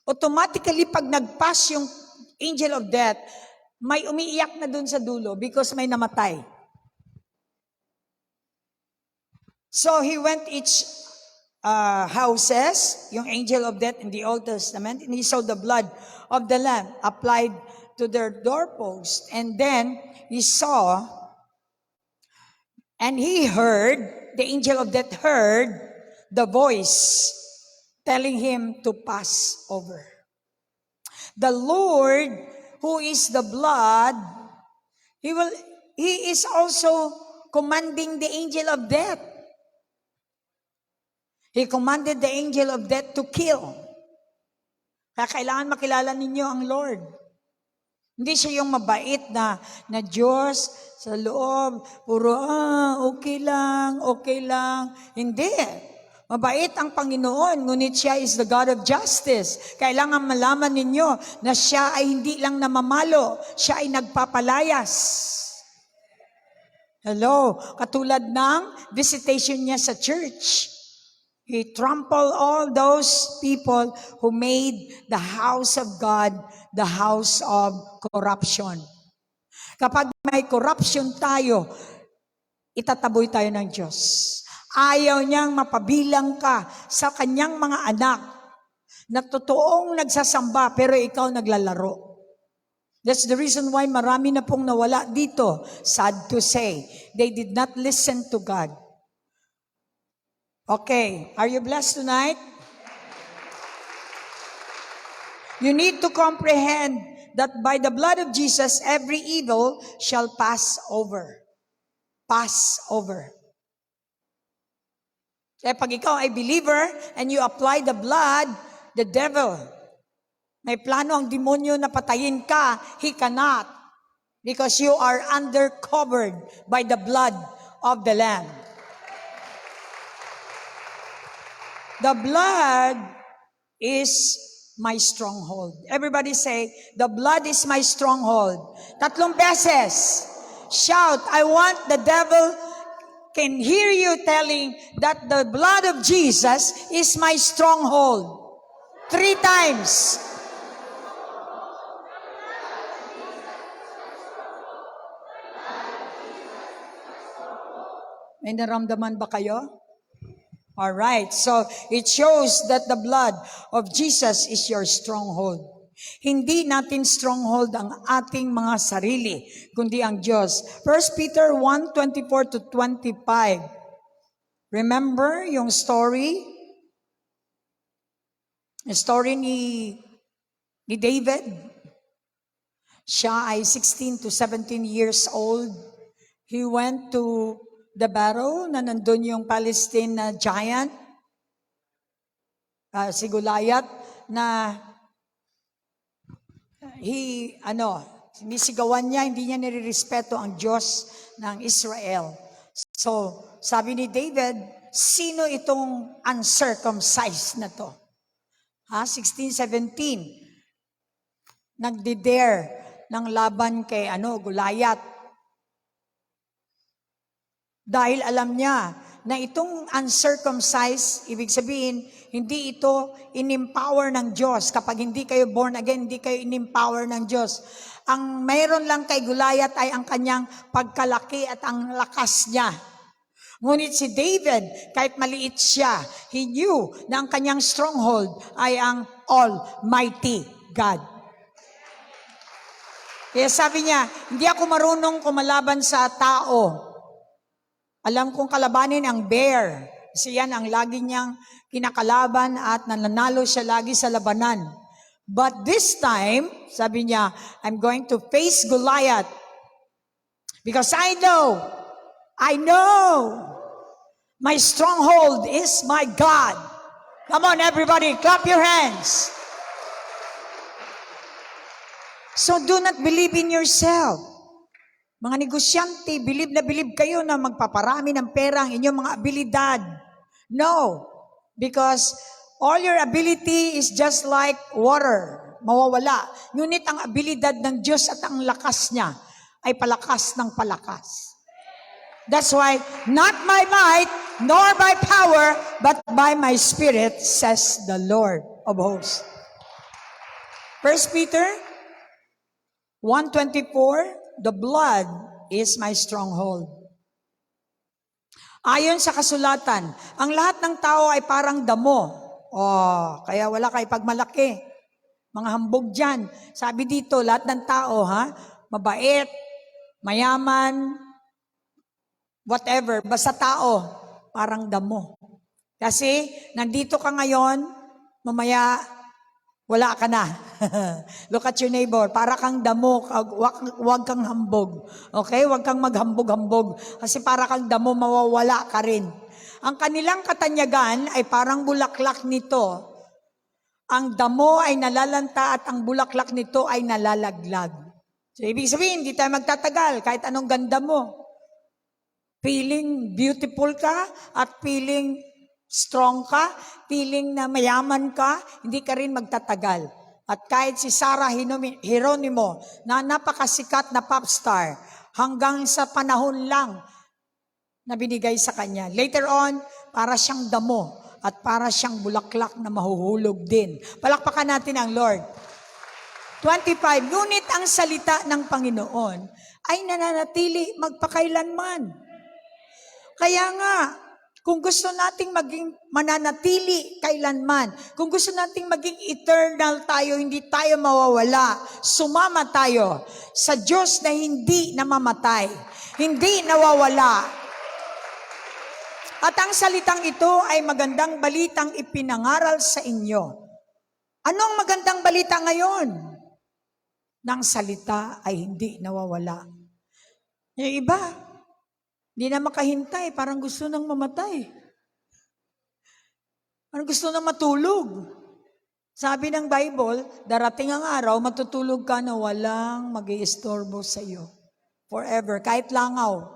automatically pag nag-pass yung angel of death, may umiiyak na dun sa dulo because may namatay. So he went each houses, yung angel of death in the Old Testament, and he saw the blood of the Lamb applied to their doorpost. And then he saw, and he heard, the angel of death heard the voice telling him to pass over. The Lord, who is the blood, he is also commanding the angel of death. He commanded the angel of death to kill. Kaya kailangan makilala ninyo ang Lord. Hindi siya yung mabait na Diyos sa loob, puro, okay lang. Hindi. Mabait ang Panginoon, ngunit siya is the God of justice. Kailangan malaman ninyo na siya ay hindi lang namamalo, siya ay nagpapalayas. Hello, katulad ng visitation niya sa church. He trampled all those people who made the house of God the house of corruption. Kapag may corruption tayo, itataboy tayo ng Diyos. Ayaw niyang mapabilang ka sa kanyang mga anak na totoong nagsasamba pero ikaw naglalaro. That's the reason why marami na pong nawala dito. Sad to say, they did not listen to God. Okay, are you blessed tonight? You need to comprehend that by the blood of Jesus, every evil shall pass over. Pass over. Kaya pag ikaw ay believer and you apply the blood, the devil, may plano ang demonyo na patayin ka, he cannot. Because you are undercovered by the blood of the Lamb. The blood is my stronghold. Everybody say, the blood is my stronghold. 3 beses. Shout, I want the devil can hear you telling that the blood of Jesus is my stronghold. 3 times. May naramdaman ba kayo? All right, so it shows that the blood of Jesus is your stronghold. Hindi natin stronghold ang ating mga sarili, kundi ang Diyos. 1 Peter 1:24-25. Remember yung story? The story ni David. Siya ay 16 to 17 years old. He went to the battle na nandun yung Palestine na giant, si Goliath, na sinisigawan niya, hindi niya nirerespeto ang Diyos ng Israel. So, sabi ni David, sino itong uncircumcised na to? 16-17. Nagdi-dare ng laban kay Goliath. Dahil alam niya na itong uncircumcised, ibig sabihin, hindi ito in-empower ng Diyos. Kapag hindi kayo born again, hindi kayo in-empower ng Diyos. Ang mayroon lang kay Goliath ay ang kanyang pagkalaki at ang lakas niya. Ngunit si David, kahit maliit siya, he knew na ang kanyang stronghold ay ang Almighty God. Kaya sabi niya, hindi ako marunong kumalaban sa tao. Alam kong kalabanin ang bear. Kasi yan ang lagi niyang kinakalaban at nananalo siya lagi sa labanan. But this time, sabi niya, I'm going to face Goliath. Because I know, my stronghold is my God. Come on everybody, clap your hands. So do not believe in yourself. Mga negosyante, bilib na bilib kayo na magpaparami ng pera ang inyong mga abilidad. No. Because all your ability is just like water. Mawawala. Ngunit ang abilidad ng Diyos at ang lakas niya ay palakas ng palakas. That's why, not by might, nor by power, but by my Spirit, says the Lord of hosts. 1 Peter 1:24, the blood is my stronghold. Ayon sa kasulatan, ang lahat ng tao ay parang damo. Kaya wala kayo pagmalaki. Mga hambog dyan. Sabi dito, lahat ng tao, mabait, mayaman, whatever, basta tao, parang damo. Kasi, nandito ka ngayon, mamaya, wala ka na. Look at your neighbor. Para kang damo, wag kang hambog. Okay? Wag kang maghambog-hambog. Kasi para kang damo, mawawala ka rin. Ang kanilang katanyagan ay parang bulaklak nito. Ang damo ay nalalanta at ang bulaklak nito ay nalalaglag. So, ibig sabihin, hindi tayo magtatagal kahit anong ganda mo. Feeling beautiful ka at feeling strong ka, feeling na mayaman ka, hindi ka rin magtatagal. At kahit si Sarah Geronimo, na napakasikat na pop star, hanggang sa panahon lang na binigay sa kanya. Later on, para siyang damo at para siyang bulaklak na mahuhulog din. Palakpakan natin ang Lord. 25, ngunit ang salita ng Panginoon ay nananatili magpakailanman. Kaya nga, kung gusto nating maging mananatili kailanman, kung gusto nating maging eternal tayo, hindi tayo mawawala, sumama tayo sa Diyos na hindi namamatay, hindi nawawala. At ang salitang ito ay magandang balitang ipinangaral sa inyo. Anong magandang balita ngayon? Nang salita ay hindi nawawala. Yung iba, hindi na makahintay, parang gusto nang mamatay. Parang gusto nang matulog. Sabi ng Bible, darating ang araw, matutulog ka na walang mag-iistorbo sa iyo. Forever, kahit langaw.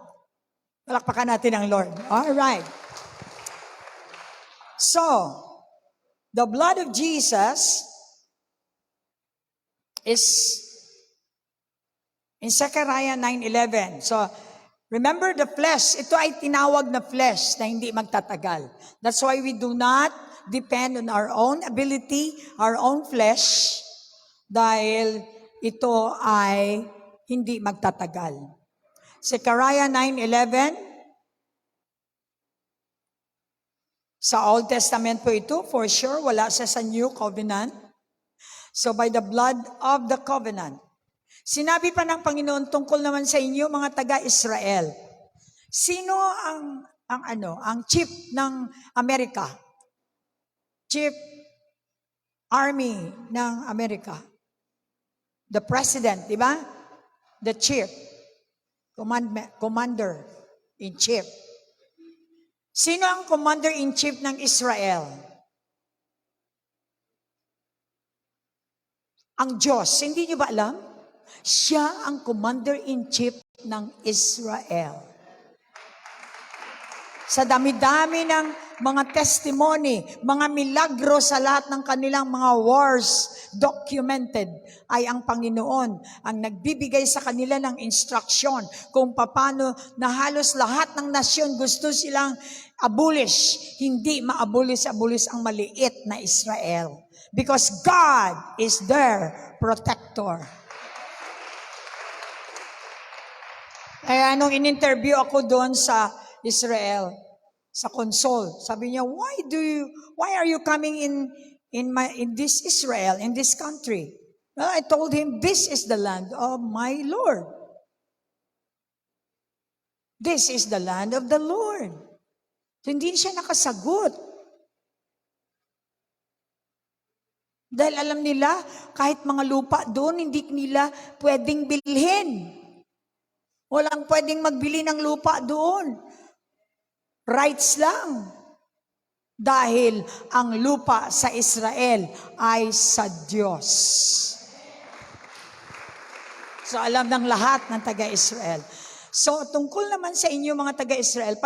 Palakpakan natin ang Lord. All right. So, the blood of Jesus is in Zechariah 9:11. So, remember the flesh, ito ay tinawag na flesh na hindi magtatagal. That's why we do not depend on our own ability, our own flesh, dahil ito ay hindi magtatagal. Zechariah 9:11, sa Old Testament po ito, for sure, wala siya sa New Covenant. So by the blood of the covenant, sinabi pa ng Panginoon tungkol naman sa inyo mga taga-Israel. Sino ang chief ng Amerika? Chief Army ng Amerika. The President, di ba? The Chief. Commander-in-Chief. Sino ang Commander-in-Chief ng Israel? Ang Diyos. Hindi niyo ba alam? Siya ang Commander-in-Chief ng Israel. Sa dami-dami ng mga testimony, mga milagro sa lahat ng kanilang mga wars documented, ay ang Panginoon ang nagbibigay sa kanila ng instruction kung paano na halos lahat ng nasyon gusto silang abolish. Hindi ma-abolish ang maliit na Israel. Because God is their protector. Kaya nung in-interview ako doon sa Israel, sa Consol, sabi niya, why are you coming in this Israel, in this country? Well, I told him, this is the land of my Lord. This is the land of the Lord. So, hindi siya nakasagot. Dahil alam nila, kahit mga lupa doon, hindi nila pwedeng bilhin. Walang pwedeng magbili ng lupa doon. Rights lang. Dahil ang lupa sa Israel ay sa Diyos. So alam ng lahat ng taga-Israel. So tungkol naman sa inyo mga taga-Israel,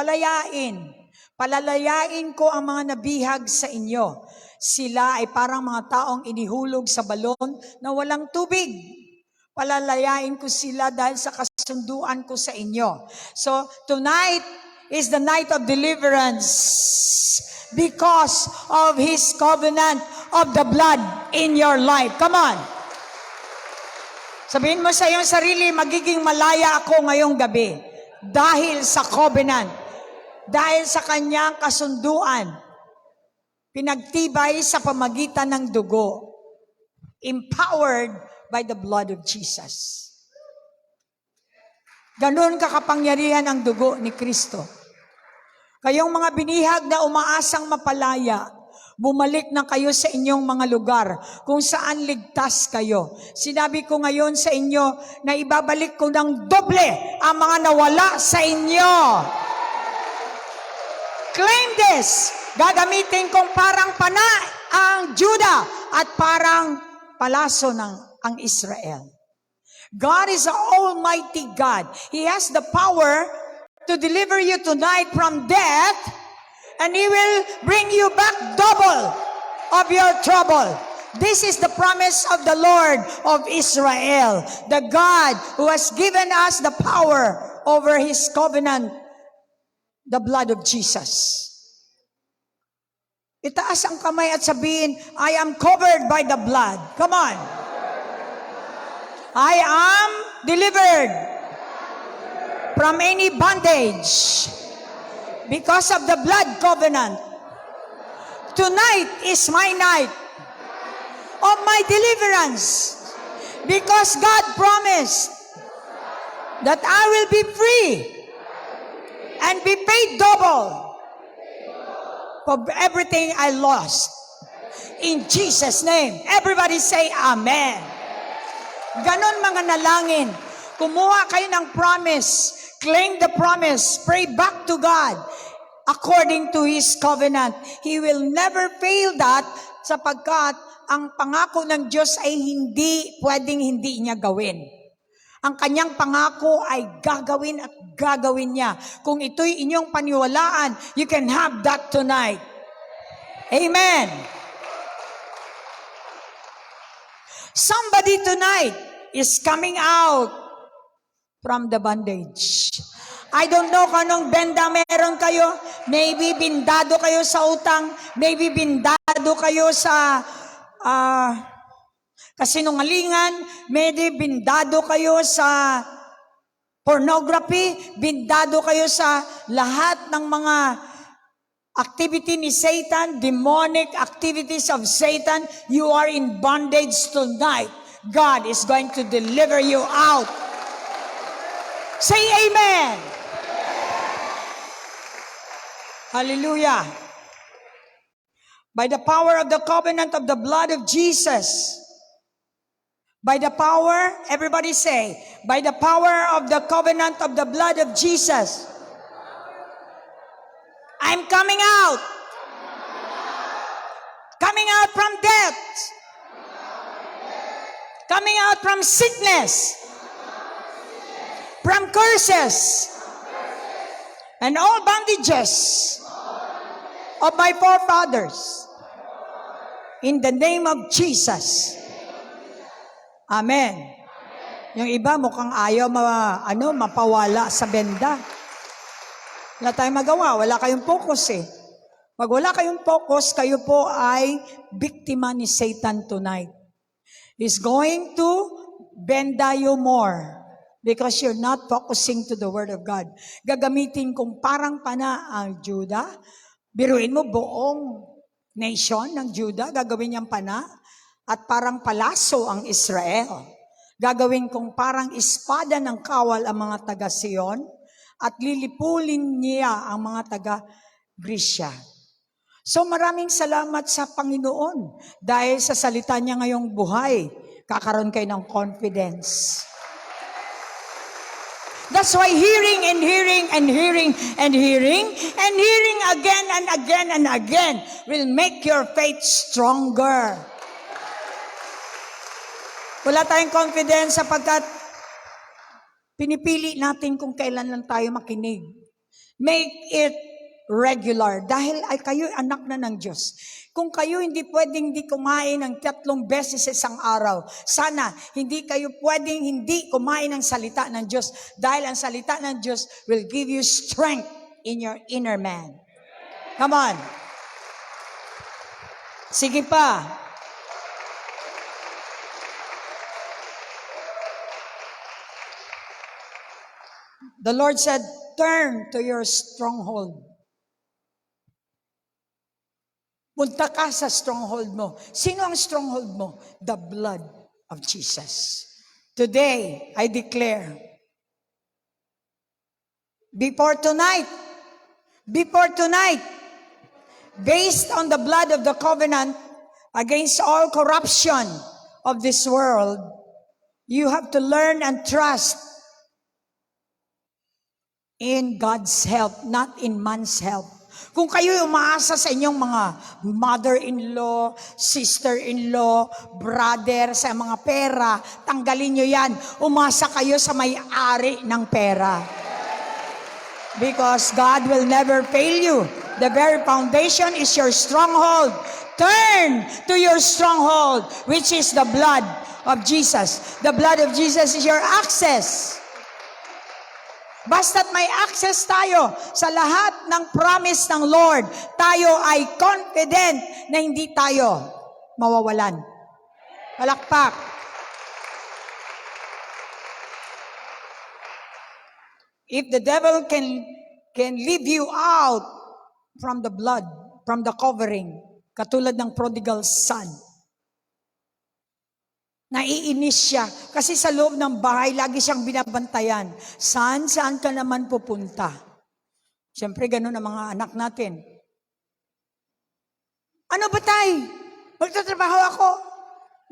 palalayain ko ang mga nabihag sa inyo. Sila ay parang mga taong inihulog sa balon na walang tubig. Palalayain ko sila dahil sa kasunduan ko sa inyo. So, tonight is the night of deliverance because of His covenant of the blood in your life. Come on. Sabihin mo sa iyong sarili, magiging malaya ako ngayong gabi dahil sa covenant, dahil sa kanyang kasunduan, pinagtibay sa pamagitan ng dugo, empowered by the blood of Jesus. Ganon kakapangyarihan ang dugo ni Kristo. Kayong mga binihag na umaasang mapalaya, bumalik na kayo sa inyong mga lugar kung saan ligtas kayo. Sinabi ko ngayon sa inyo na ibabalik ko ng doble ang mga nawala sa inyo. Claim this. Gagamitin kong parang pana ang Judah at parang palaso ng ang Israel. God is an almighty God. He has the power to deliver you tonight from death, and He will bring you back double of your trouble. This is the promise of the Lord of Israel, the God who has given us the power over His covenant, the blood of Jesus. Itaas ang kamay at sabihin, I am covered by the blood. Come on. I am delivered from any bondage because of the blood covenant. Tonight is my night of my deliverance because God promised that I will be free and be paid double for everything I lost. In Jesus' name. Everybody say Amen. Ganon mga nalangin. Kumuha kayo ng promise. Claim the promise. Pray back to God according to His covenant. He will never fail that sapagkat ang pangako ng Diyos ay hindi pwedeng hindi niya gawin. Ang kanyang pangako ay gagawin at gagawin niya. Kung ito'y inyong paniwalaan, you can have that tonight. Amen. Somebody tonight is coming out from the bondage. I don't know kung anong benda meron kayo. Maybe bindado kayo sa utang. Maybe bindado kayo sa kasinungalingan. Maybe bindado kayo sa pornography. Bindado kayo sa lahat ng mga activity ni Satan, demonic activities of Satan. You are in bondage tonight. God is going to deliver you out. Say amen. Hallelujah. By the power of the covenant of the blood of Jesus. By the power, everybody say, by the power of the covenant of the blood of Jesus. I'm coming out. Coming out from death. Coming out from sickness. From curses. And all bondages of my forefathers. In the name of Jesus. Amen. Yung iba mukhang ayaw mapawala sa benda. Wala tayong magawa, wala kayong focus eh. Pag wala kayong focus, kayo po ay biktima ni Satan tonight. He's going to benda you more because you're not focusing to the Word of God. Gagamitin kung parang pana ang Judah. Biruin mo buong nation ng Judah, gagawin niyang pana. At parang palaso ang Israel. Gagawin kong parang espada ng kawal ang mga taga-Sion at lilipulin niya ang mga taga-Grisya. So maraming salamat sa Panginoon dahil sa salita niya ngayong buhay, kakaroon kayo ng confidence. That's why hearing and hearing and hearing and hearing and hearing again and again and again will make your faith stronger. Wala tayong confidence sapagkat pinipili natin kung kailan lang tayo makinig. Make it regular dahil ay kayo anak na ng Diyos. Kung kayo hindi pwedeng hindi kumain ng 3 beses sa isang araw, sana hindi kayo pwedeng hindi kumain ng salita ng Diyos dahil ang salita ng Diyos will give you strength in your inner man. Come on. Sige pa. The Lord said, turn to your stronghold. Punta ka sa stronghold mo. Sino ang stronghold mo? The blood of Jesus. Today, I declare, before tonight, based on the blood of the covenant, against all corruption of this world, you have to learn and trust in God's help, not in man's help. Kung kayo umaasa sa inyong mga mother-in-law, sister-in-law, brother, sa mga pera, tanggalin nyo yan. Umasa kayo sa may-ari ng pera. Because God will never fail you. The very foundation is your stronghold. Turn to your stronghold, which is the blood of Jesus. The blood of Jesus is your access. Basta't may access tayo sa lahat ng promise ng Lord, tayo ay confident na hindi tayo mawawalan. Palakpak. If the devil can leave you out from the blood, from the covering, katulad ng prodigal son, naiinis siya kasi sa loob ng bahay lagi siyang binabantayan. Saan ka naman pupunta? Siyempre ganun ang mga anak natin. Ano ba tay? Magtatrabaho ako.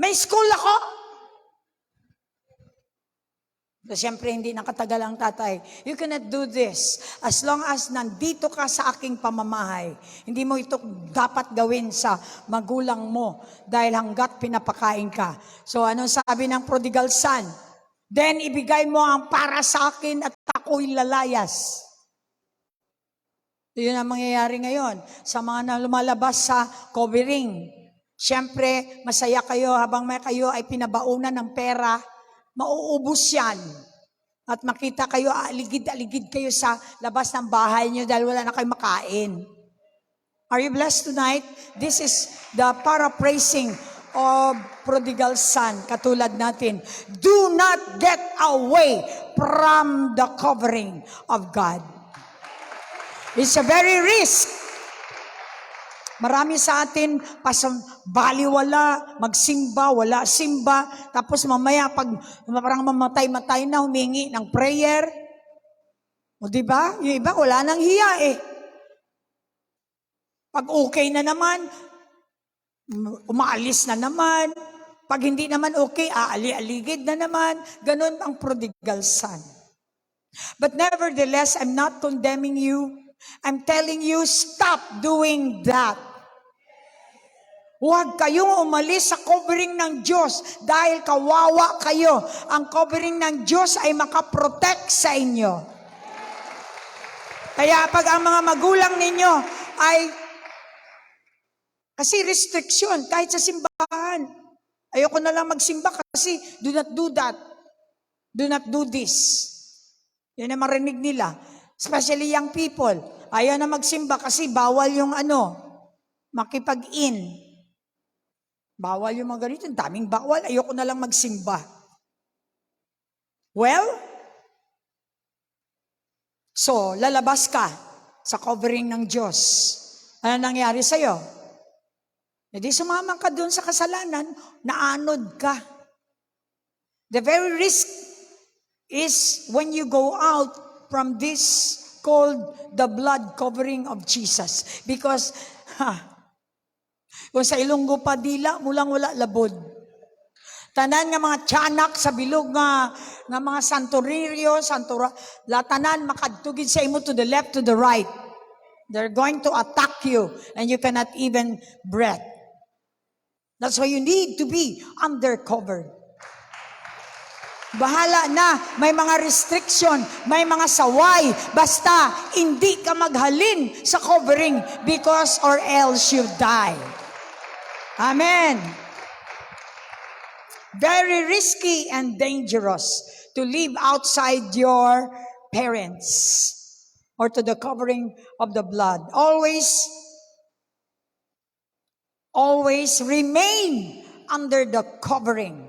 May school ako. So, siyempre hindi nakatagal ang tatay. You cannot do this as long as nandito ka sa aking pamamahay. Hindi mo ito dapat gawin sa magulang mo dahil hanggat pinapakain ka. So ano sabi ng prodigal son? Then ibigay mo ang para sa akin at ako'y lalayas. Yun ang mangyayari ngayon sa mga na lumalabas sa covering. Siyempre masaya kayo habang kayo ay pinabaunan ng pera. Mauubos yan. At makita kayo, aligid-aligid kayo sa labas ng bahay niyo dahil wala na kayo makain. Are you blessed tonight? This is the paraphrasing of prodigal son. Katulad natin, do not get away from the covering of God. It's a very risk. Marami sa atin, baliwala, magsimba, wala simba, tapos mamaya pag parang mamatay-matay na, humingi ng prayer. O diba? Yung iba, wala nang hiya eh. Pag okay na naman, umaalis na naman. Pag hindi naman okay, aali-aligid na naman. Ganun ang prodigal son. But nevertheless, I'm not condemning you. I'm telling you, stop doing that. Huwag kayong umalis sa covering ng Diyos dahil kawawa kayo. Ang covering ng Diyos ay makaprotect sa inyo. Kaya pag ang mga magulang ninyo ay Kasi restriction, kahit sa simbahan. Ayoko na lang magsimba kasi do not do that. Do not do this. Yan ang marinig nila. Especially young people. Ayaw na magsimba kasi bawal yung makipag-in. Bawal yung mga ganito. Daming bawal. Ayoko na lang magsimba. Well, so lalabas ka sa covering ng Diyos. Ano nangyari sa'yo? E di sumama ka doon sa kasalanan, naanod ka. The very risk is when you go out from this called the blood covering of Jesus. Because, kung sa Ilonggo pa dila, mulang wala labod. Tanan nga mga tiyanak sa bilog nga mga santorilyo, latanan makadtugid sa imo to the left, to the right. They're going to attack you and you cannot even breathe. That's why you need to be undercover. Bahala na, may mga restriction, may mga saway, basta hindi ka maghalin sa covering because or else you die. Amen. Very risky and dangerous to live outside your parents or to the covering of the blood. Always remain under the covering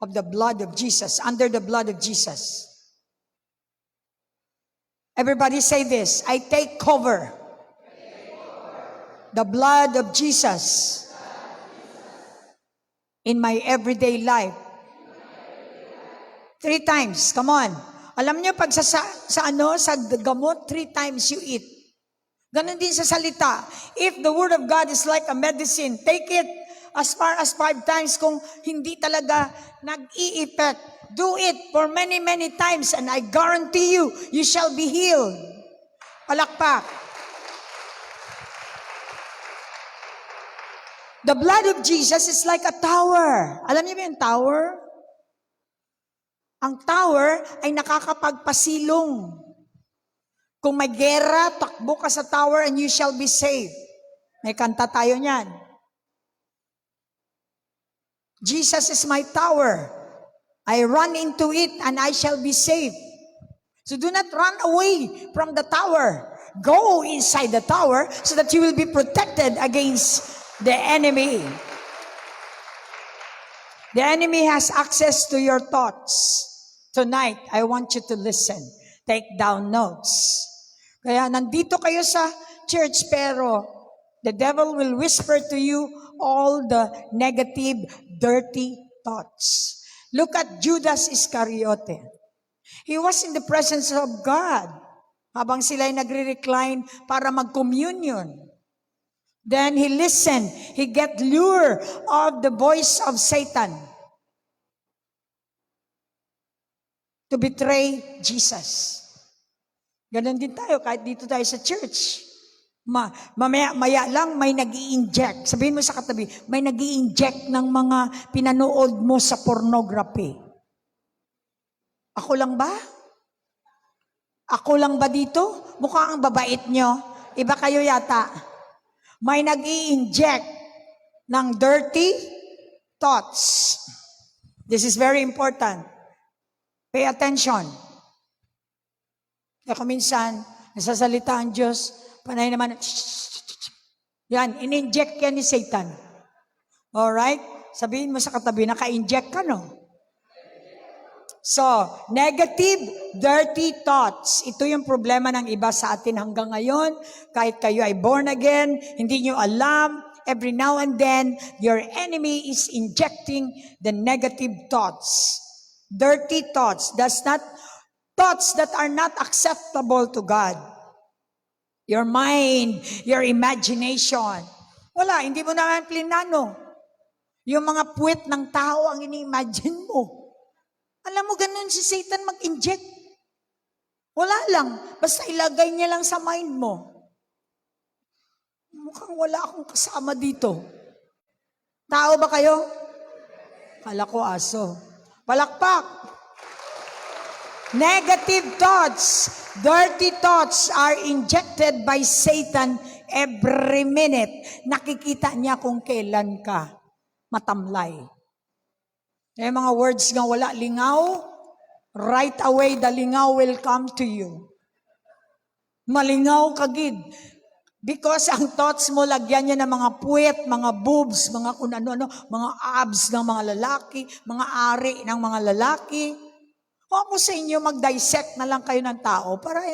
of the blood of Jesus, under the blood of Jesus. Everybody say this, I take cover. The blood of Jesus in my everyday life. 3 times, come on. Alam niyo, pag sa gamot, 3 times you eat. Ganon din sa salita. If the Word of God is like a medicine, take it as far as 5 times. Kung hindi talaga nag-i-effect, do it for many, many times and I guarantee you, you shall be healed. Palakpak. The blood of Jesus is like a tower. Alam niyo ba yung tower? Ang tower ay nakakapagpasilong. Kung may gera, takbo ka sa tower and you shall be saved. May kanta tayo niyan. Jesus is my tower. I run into it and I shall be saved. So do not run away from the tower. Go inside the tower so that you will be protected against the enemy. The enemy has access to your thoughts. Tonight, I want you to listen. Take down notes. Kaya nandito kayo sa church pero the devil will whisper to you all the negative, dirty thoughts. Look at Judas Iscariote. He was in the presence of God habang sila'y nagre-recline para mag-communion. Then he listened. He get lure of the voice of Satan to betray Jesus. Ganon din tayo, kahit dito tayo sa church. Maya lang may nag-i-inject. Sabihin mo sa katabi, may nag-i-inject ng mga pinanood mo sa pornography. Ako lang ba? Ako lang ba dito? Mukha ang babait nyo. Iba kayo yata. May nag-i-inject ng dirty thoughts. This is very important. Pay attention. Kaya kung minsan, nasasalita ang Diyos, panay naman, yan, in-inject yan ni Satan. Alright? Sabihin mo sa katabi, naka-inject ka, no? So, negative, dirty thoughts. Ito yung problema ng iba sa atin hanggang ngayon. Kahit kayo ay born again, hindi nyo alam, every now and then, your enemy is injecting the negative thoughts. Dirty thoughts. Thoughts that are not acceptable to God. Your mind, your imagination. Wala, hindi mo naman plinano. Yung mga puwet ng tao ang ini-imagine mo. Alam mo, ganun si Satan mag-inject. Wala lang. Basta ilagay niya lang sa mind mo. Mukhang wala akong kasama dito. Tao ba kayo? Kala ko aso. Palakpak. Negative thoughts, dirty thoughts are injected by Satan every minute, nakikita niya kung kailan ka matamlay. Yung mga words nga wala lingaw, right away the lingaw will come to you. Malingaw kagid. Because ang thoughts mo, lagyan niya ng mga puwet, mga boobs, mga kung ano-ano, mga abs ng mga lalaki, mga ari ng mga lalaki. O ako sa inyo, mag-dissect na lang kayo ng tao para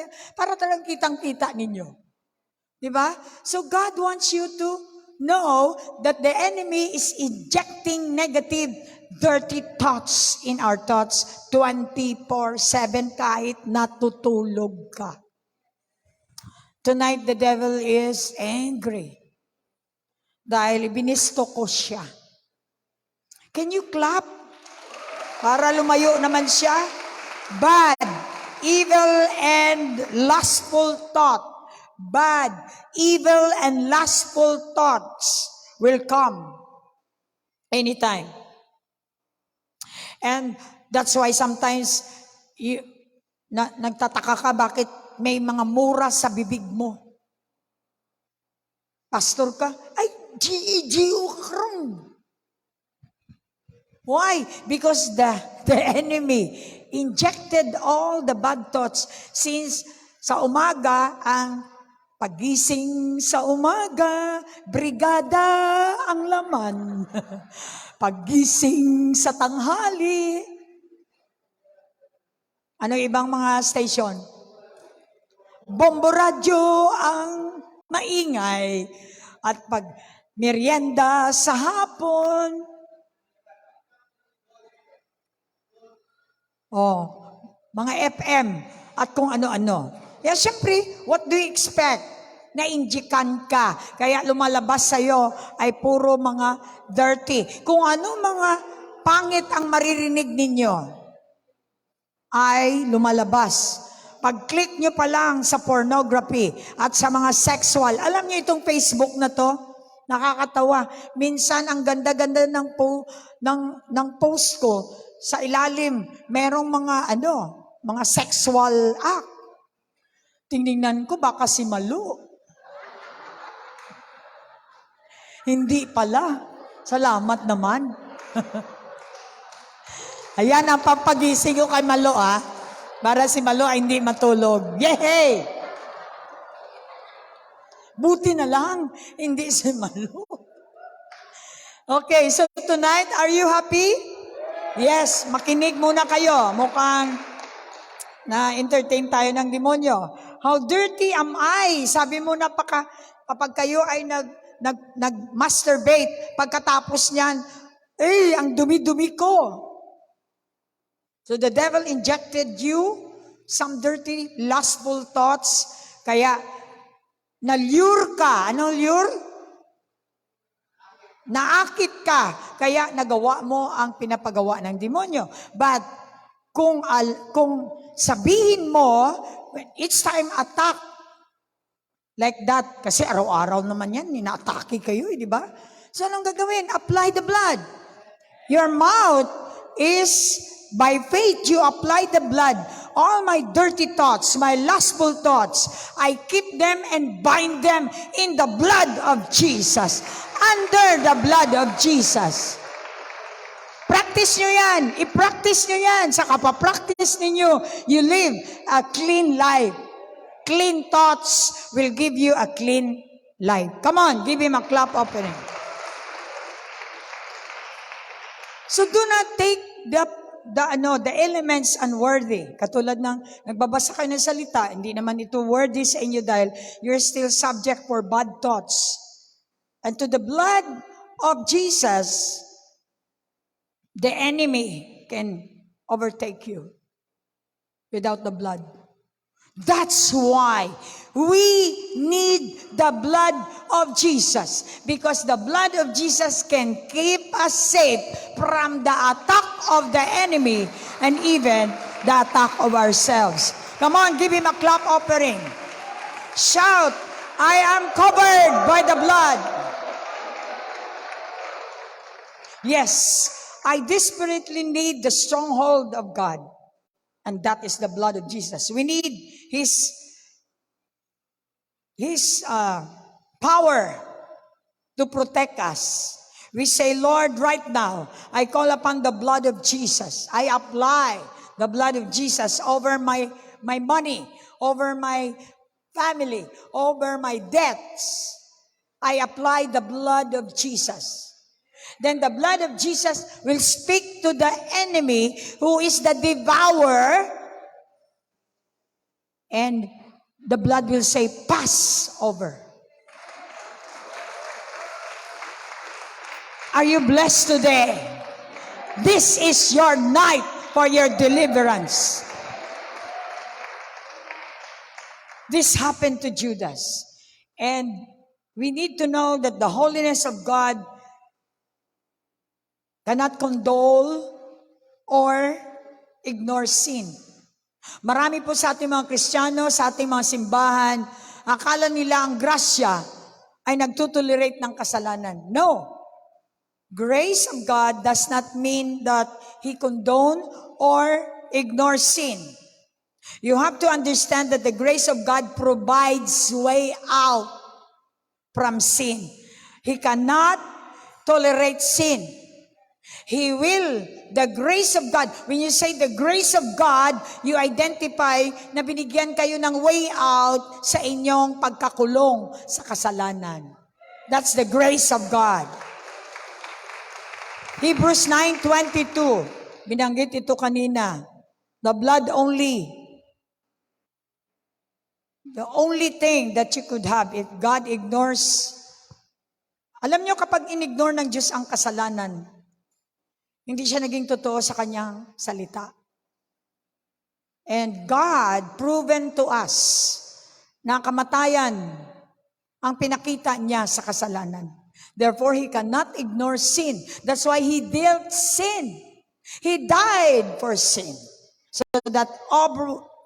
talagang kitang-kita ninyo. Diba? So God wants you to know that the enemy is injecting negative, dirty thoughts in our thoughts 24/7 kahit natutulog ka. Tonight, the devil is angry dahil binisto ko siya. Can you clap? Para lumayo naman siya. Bad, evil, and lustful thought. Bad, evil, and lustful thoughts will come anytime. And that's why sometimes nagtataka ka bakit may mga mura sa bibig mo. Pastor ka, ay, G.E.G.O. karon. Why? Because the enemy injected all the bad thoughts since sa umaga ang pagising sa umaga, brigada ang laman. Pagising sa tanghali. Ano ibang mga station? Bombo radyo ang maingay at pag merienda sa hapon. Mga FM at kung ano-ano. Kaya syempre, what do you expect? Nainjikan ka. Kaya lumalabas sa'yo ay puro mga dirty. Kung ano mga pangit ang maririnig ninyo, ay lumalabas. Pag-click nyo pa lang sa pornography at sa mga sexual, alam nyo itong Facebook na to, nakakatawa. Minsan, ang ganda-ganda ng post ko, sa ilalim, merong mga sexual act. Tingnan ko, baka si Malo. Hindi pala. Salamat naman. Ayan ang pampagising ko kay Malo, para si Malo ay hindi matulog. Yay! Buti na lang, hindi si Malo. Okay, so tonight, are you happy? Yes, makinig muna kayo. Mukhang na-entertain tayo ng demonyo. How dirty am I? Sabi mo na kapag kayo ay nag-masturbate, pagkatapos niyan, ang dumi-dumi ko. So the devil injected you some dirty, lustful thoughts. Kaya, na-lure ka. Ano lure? Naakit ka. Kaya nagawa mo ang pinapagawa ng demonyo. But, kung sabihin mo, when each time attack, like that, kasi araw-araw naman yan, ina-atake kayo, di ba? So, anong gagawin? Apply the blood. Your mouth is, by faith, you apply the blood. All my dirty thoughts, my lustful thoughts, I keep them and bind them in the blood of Jesus. Under the blood of Jesus. Practice nyo yan. I-practice nyo yan. Sa kapapractice ninyo, you live a clean life. Clean thoughts will give you a clean life. Come on, give him a clap opening. So do not take the elements unworthy. Katulad ng nagbabasa kayo ng salita, hindi naman ito worthy sa inyo dahil you're still subject for bad thoughts. And to the blood of Jesus, the enemy can overtake you without the blood. That's why we need the blood of Jesus. Because the blood of Jesus can keep us safe from the attack of the enemy and even the attack of ourselves. Come on, give him a clap offering. Shout, I am covered by the blood. Yes, I desperately need the stronghold of God. And that is the blood of Jesus. We need His power to protect us. We say, Lord, right now, I call upon the blood of Jesus. I apply the blood of Jesus over my money, over my family, over my debts. I apply the blood of Jesus. Then the blood of Jesus will speak to the enemy who is the devourer, and the blood will say, pass over. Are you blessed today? This is your night for your deliverance. This happened to Judas. And we need to know that the holiness of God cannot condole or ignore sin. Marami po sa ating mga Kristiyano, sa ating mga simbahan, akala nila ang grasya ay nagtutolerate ng kasalanan. No. Grace of God does not mean that He condone or ignore sin. You have to understand that the grace of God provides way out from sin. He cannot tolerate sin. He will, the grace of God, when you say the grace of God, you identify na binigyan kayo ng way out sa inyong pagkakulong sa kasalanan. That's the grace of God. Hebrews 9:22, binanggit ito kanina. The blood only. The only thing that you could have if God ignores. Alam nyo, kapag inignore ng Diyos ang kasalanan, hindi siya naging totoo sa kanyang salita. And God proven to us na kamatayan ang pinakita niya sa kasalanan. Therefore, He cannot ignore sin. That's why He dealt sin. He died for sin. So that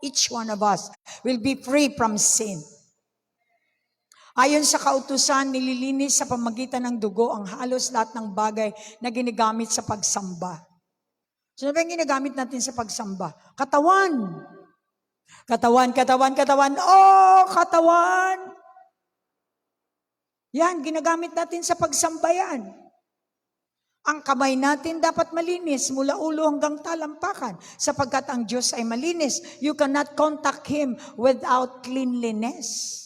each one of us will be free from sin. Ayon sa kautusan, nililinis sa pamagitan ng dugo ang halos lahat ng bagay na ginagamit sa pagsamba. So ano ba yung ginagamit natin sa pagsamba? Katawan. Katawan, katawan, katawan. Oh, katawan. Yan, ginagamit natin sa pagsamba yan. Ang kamay natin dapat malinis mula ulo hanggang talampakan sapagkat ang Diyos ay malinis. You cannot contact Him without cleanliness.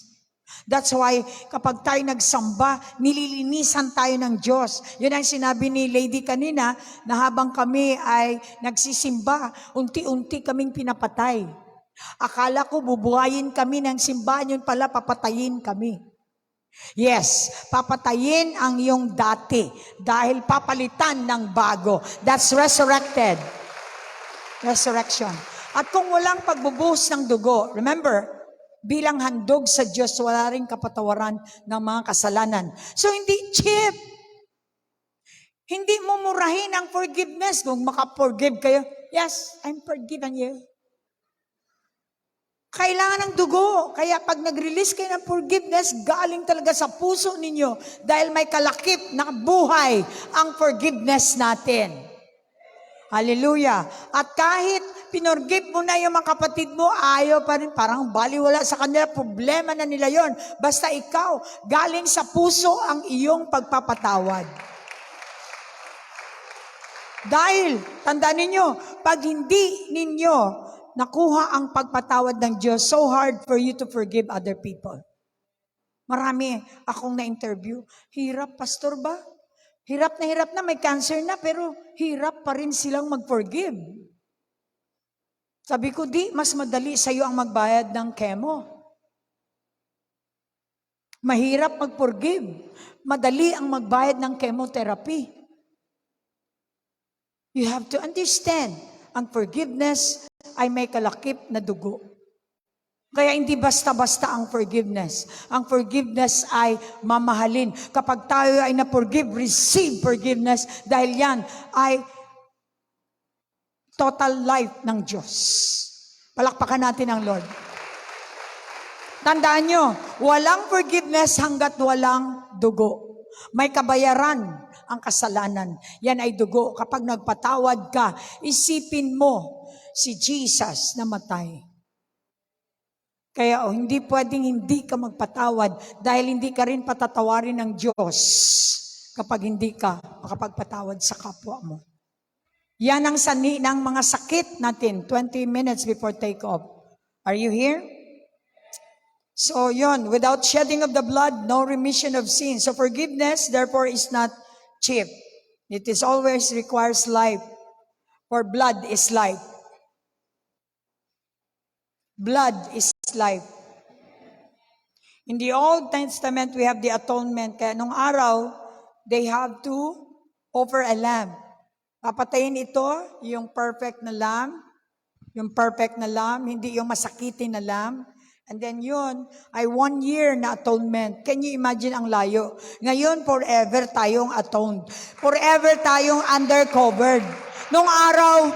That's why kapag tayo nagsamba, nililinisan tayo ng Diyos. Yun ang sinabi ni Lady kanina na habang kami ay nagsisimba, unti-unti kaming pinapatay. Akala ko bubuhayin kami ng simbahan, yun pala papatayin kami. Yes, papatayin ang iyong dati dahil papalitan ng bago. That's resurrected. Resurrection. At kung walang pagbubuhos ng dugo, remember, bilang handog sa Diyos, wala ring kapatawaran ng mga kasalanan. So, hindi cheap. Hindi mo murahin ang forgiveness. Kung maka-forgive kayo, yes, I'm forgiven you. Kailangan ng dugo. Kaya pag nag-release kayo ng forgiveness, galing talaga sa puso ninyo dahil may kalakip na buhay ang forgiveness natin. Hallelujah. At kahit pinorgive mo na yung mga kapatid mo, ayaw pa rin, parang baliwala sa kanila, problema na nila yon. Basta ikaw, galing sa puso ang iyong pagpapatawad. Dahil, tandaan ninyo, pag hindi ninyo nakuha ang pagpatawad ng Diyos, so hard for you to forgive other people. Marami akong na-interview. Hirap, pastor ba? Hirap na, may cancer na, pero hirap pa rin silang mag-forgive. Sabi ko, di, mas madali sa'yo ang magbayad ng chemo. Mahirap mag-forgive. Madali ang magbayad ng chemotherapy. You have to understand, ang forgiveness ay may kalakip na dugo. Kaya hindi basta-basta ang forgiveness. Ang forgiveness ay mamahalin. Kapag tayo ay na-forgive, receive forgiveness dahil yan ay total life ng Diyos. Palakpakan natin ang Lord. Tandaan nyo, walang forgiveness hanggat walang dugo. May kabayaran ang kasalanan. Yan ay dugo. Kapag nagpatawad ka, isipin mo si Jesus na matay. Kaya hindi pwedeng hindi ka magpatawad dahil hindi ka rin patatawarin ng Diyos kapag hindi ka makapagpatawad sa kapwa mo. Yan ang sani ng mga sakit natin. 20 minutes before take off. Are you here? So yun, without shedding of the blood, no remission of sin. So forgiveness, therefore, is not cheap. It is always requires life. For blood is life. Blood is life. In the Old Testament, we have the atonement. Kaya nung araw, they have to offer a lamb. Papatayin ito, yung perfect na lamb. Yung perfect na lamb, hindi yung masakitin na lamb. And then yun, ay 1 year na atonement. Can you imagine ang layo? Ngayon, forever tayong atoned. Forever tayong undercovered. Nung araw,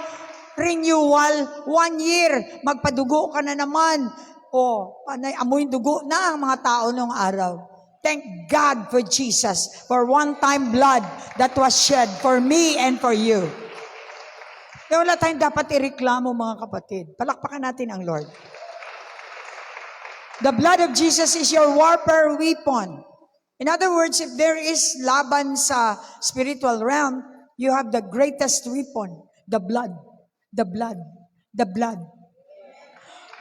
renewal, 1 year, magpadugo ka na naman. O, panay, amoy dugo na ang mga tao nung araw. Thank God for Jesus, for one-time blood that was shed for me and for you. Kaya wala tayong dapat ireklamo, mga kapatid. Palakpakan natin ang Lord. The blood of Jesus is your warfare weapon. In other words, if there is laban sa spiritual realm, you have the greatest weapon, the blood. The blood. The blood.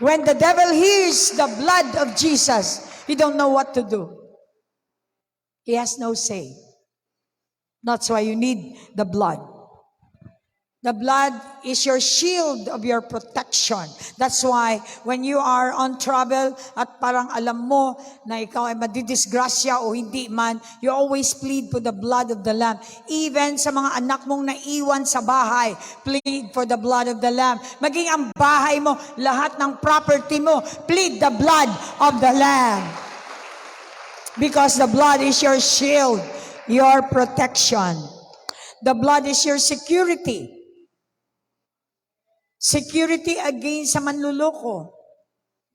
When the devil hears the blood of Jesus, he don't know what to do. He has no say. That's why you need the blood. The blood is your shield of your protection. That's why when you are on trouble at parang alam mo na ikaw ay madidisgrasya o hindi man, you always plead for the blood of the Lamb. Even sa mga anak mong naiwan sa bahay, plead for the blood of the Lamb. Maging ang bahay mo, lahat ng property mo, plead the blood of the Lamb. Because the blood is your shield, your protection. The blood is your security. Security against sa manluloko.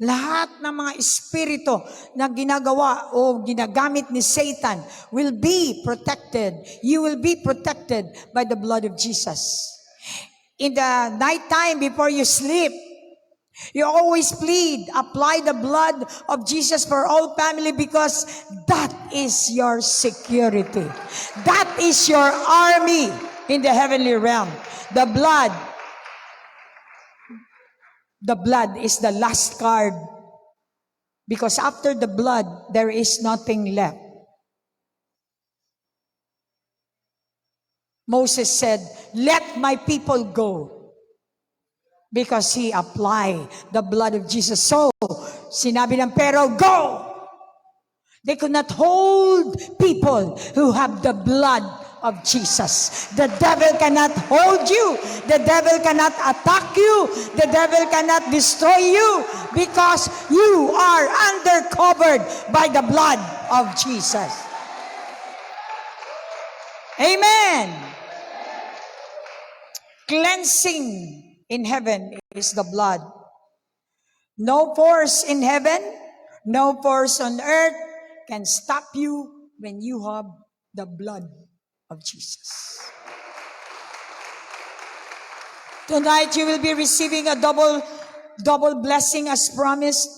Lahat ng mga espiritu na ginagawa o ginagamit ni Satan will be protected. You will be protected by the blood of Jesus. In the night time before you sleep, you always plead, apply the blood of Jesus for all family because that is your security. That is your army in the heavenly realm. The blood is the last card. Because after the blood, there is nothing left. Moses said, "Let my people go." Because he applied the blood of Jesus. So, sinabi ng Pharaoh, "Go!" They could not hold people who have the blood of Jesus. The devil cannot hold you. The devil cannot attack you. The devil cannot destroy you because you are undercovered by the blood of Jesus. Amen. Cleansing in heaven is the blood. No force in heaven, no force on earth can stop you when you have the blood of Jesus. Tonight you will be receiving a double blessing as promised,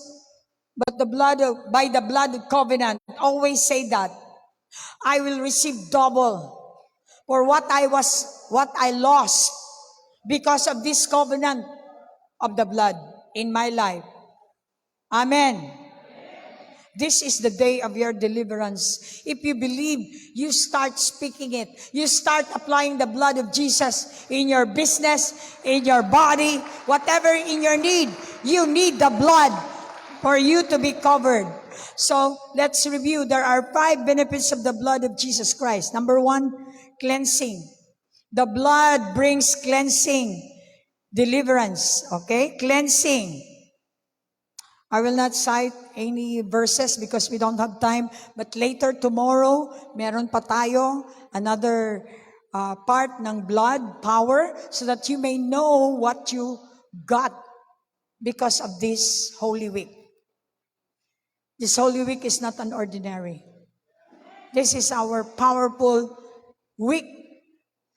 but by the blood of covenant, always say that I will receive double for what I lost because of this covenant of the blood in my life. Amen. This is the day of your deliverance. If you believe, you start speaking it. You start applying the blood of Jesus in your business, in your body, whatever in your need. You need the blood for you to be covered. So, let's review. There are 5 benefits of the blood of Jesus Christ. Number 1, cleansing. The blood brings cleansing, deliverance. Okay? Cleansing. I will not cite any verses because we don't have time. But later, tomorrow, meron pa tayo another part ng blood, power, so that you may know what you got because of this Holy Week. This Holy Week is not an ordinary. This is our powerful week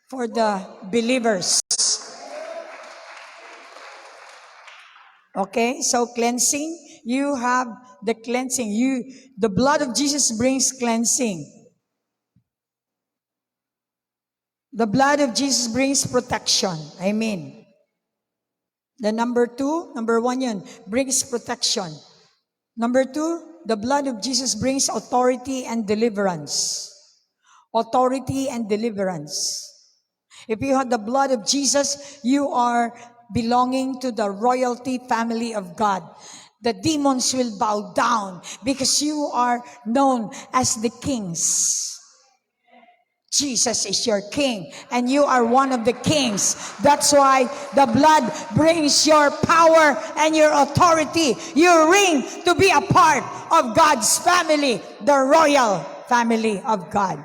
for the believers. Okay, so cleansing. you have the cleansing. The blood of Jesus brings cleansing. The blood of Jesus brings protection. Amen. The number one yun, brings protection. Number two, the blood of Jesus brings authority and deliverance. Authority and deliverance. If you have the blood of Jesus, you are belonging to the royalty family of God. The demons will bow down because you are known as the kings. Jesus is your king, and you are one of the kings. That's why the blood brings your power and your authority, your ring to be a part of God's family, the royal family of God.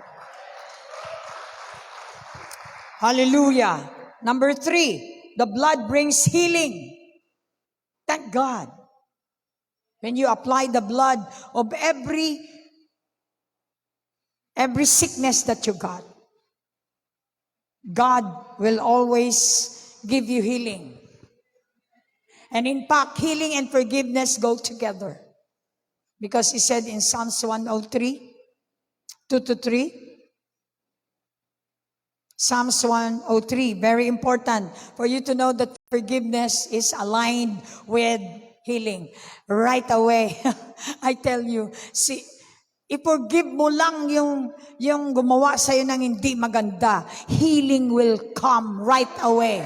Hallelujah. Number 3, the blood brings healing. Thank God. When you apply the blood of every sickness that you got, God will always give you healing. And in fact, healing and forgiveness go together. Because He said in Psalms 103, 2-3, Psalms 103, very important for you to know that forgiveness is aligned with healing. Right away, I tell you, i-forgive mo lang yung gumawa sa'yo ng hindi maganda. Healing will come right away.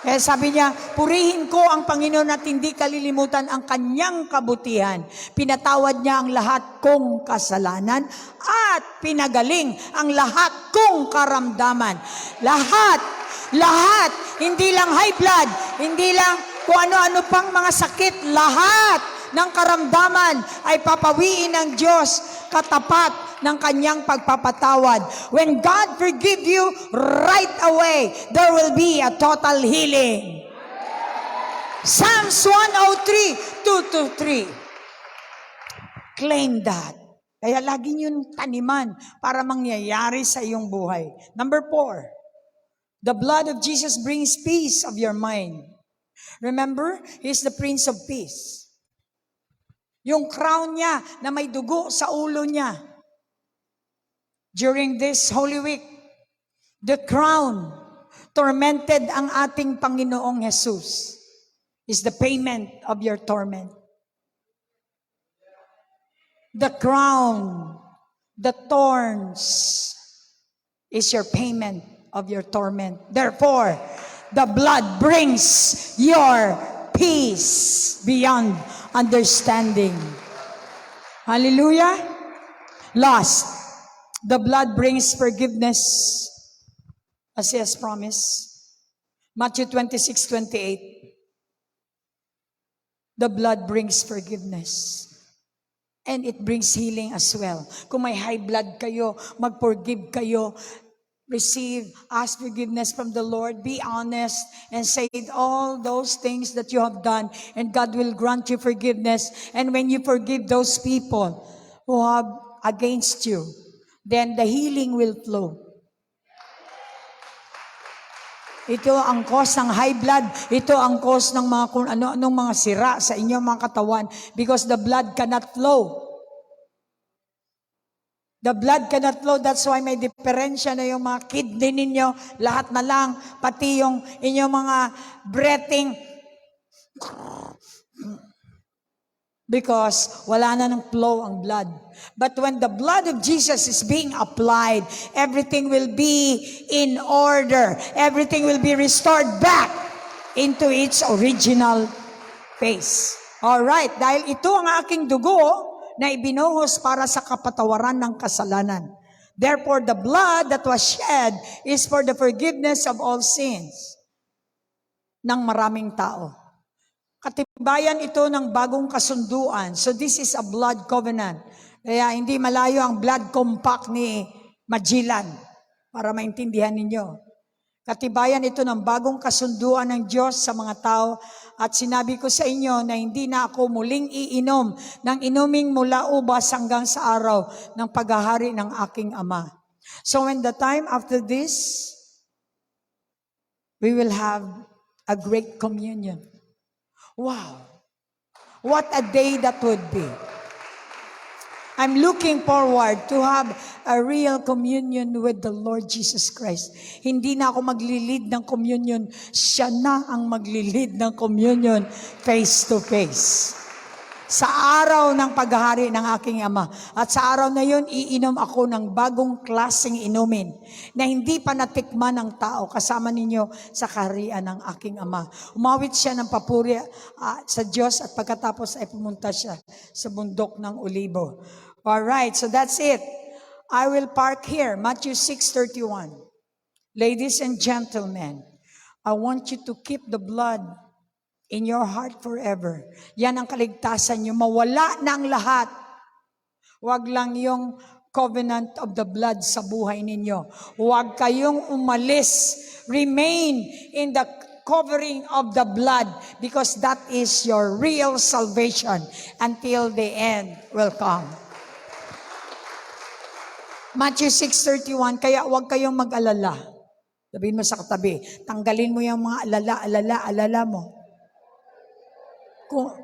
Kaya sabi niya, purihin ko ang Panginoon at hindi kalilimutan ang kanyang kabutihan. Pinatawad niya ang lahat kong kasalanan at pinagaling ang lahat kong karamdaman. Lahat, hindi lang high blood, hindi lang kung ano-ano pang mga sakit, lahat ng karamdaman ay papawiin ng Diyos katapat ng kanyang pagpapatawad. When God forgive you, right away, there will be a total healing. Psalms 103, 2-3. Claim that. Kaya lagi niyong taniman para mangyayari sa iyong buhay. Number 4, the blood of Jesus brings peace of your mind. Remember, He is the Prince of Peace. Yung crown niya na may dugo sa ulo niya. During this Holy Week, the crown tormented ang ating Panginoong Jesus is the payment of your torment. The crown, the thorns is your payment of your torment. Therefore, the blood brings your peace beyond understanding. Hallelujah. Last, the blood brings forgiveness, as He has promised. Matthew 26:28. The blood brings forgiveness. And it brings healing as well. Kung may high blood kayo, mag-forgive kayo. Ask forgiveness from the Lord. Be honest and say all those things that you have done, and God will grant you forgiveness. And when you forgive those people who have against you, then the healing will flow. Ito ang cause ng high blood. Ito ang cause ng mga kung ano-anong mga sira sa inyong mga katawan, because the blood cannot flow. The blood cannot flow. That's why may diferensya na yung mga kidney ninyo. Lahat na lang. Pati yung inyong mga breathing. Because wala na ng flow ang blood. But when the blood of Jesus is being applied, everything will be in order. Everything will be restored back into its original phase. Alright, dahil ito ang aking dugo na ibinuhos para sa kapatawaran ng kasalanan. Therefore, the blood that was shed is for the forgiveness of all sins ng maraming tao. Katibayan ito ng bagong kasunduan. So this is a blood covenant. Kaya hindi malayo ang blood compact ni Magellan para maintindihan ninyo. Katibayan ito ng bagong kasunduan ng Diyos sa mga tao, at sinabi ko sa inyo na hindi na ako muling iinom ng inuming mula ubas hanggang sa araw ng paghahari ng aking Ama. So when the time after this, we will have a great communion. Wow! What a day that would be. I'm looking forward to have a real communion with the Lord Jesus Christ. Hindi na ako maglilid ng communion. Siya na ang maglilid ng communion face to face. Sa araw ng paghahari ng aking Ama. At sa araw na yun, iinom ako ng bagong klaseng inumin na hindi pa natikman ng tao kasama ninyo sa kaharian ng aking Ama. Umawit siya ng papuri sa Diyos at pagkatapos ay pumunta siya sa bundok ng Olibo. Alright, so that's it. I will park here, Matthew 6:31. Ladies and gentlemen, I want you to keep the blood in your heart forever. Yan ang kaligtasan nyo. Mawala na ang lahat. Huwag lang yung covenant of the blood sa buhay ninyo. Huwag kayong umalis. Remain in the covering of the blood because that is your real salvation until the end will come. Matthew 6:31, kaya huwag kayong mag-alala. Sabihin mo sa katabi, tanggalin mo yung mga alala mo.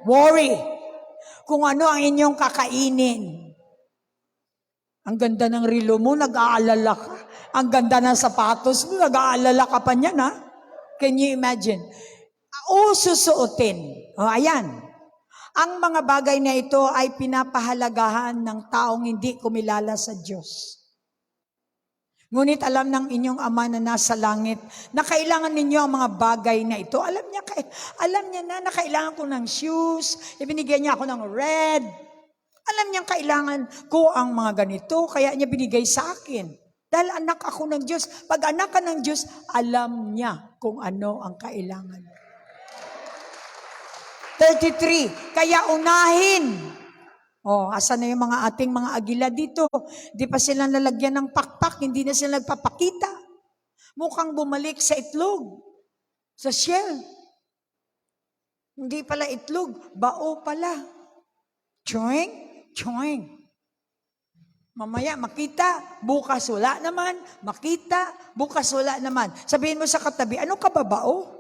Worry kung ano ang inyong kakainin. Ang ganda ng relo mo, nag-aalala ka. Ang ganda ng sapatos mo, nag-aalala ka pa niyan, ha? Can you imagine? Susuotin. Ayan. Ang mga bagay na ito ay pinapahalagahan ng taong hindi kumilala sa Diyos. Ngunit alam ng inyong Ama na nasa langit na kailangan ninyo ang mga bagay na ito. Alam niya na kailangan ko ng shoes, ibinigay niya ako ng red. Alam niya kailangan ko ang mga ganito, kaya niya binigay sa akin. Dahil anak ako ng Diyos. Pag anak ka ng Diyos, alam niya kung ano ang kailangan. 33, kaya unahin. Asan na yung mga ating mga agila dito? Di pa sila nalagyan ng pakpak, hindi na sila nagpapakita. Mukhang bumalik sa itlog, sa shell. Hindi pala itlog, bao pala. Choing. Mamaya makita, bukas wala naman. Makita, bukas wala naman. Sabihin mo sa katabi, ano ka ba bao?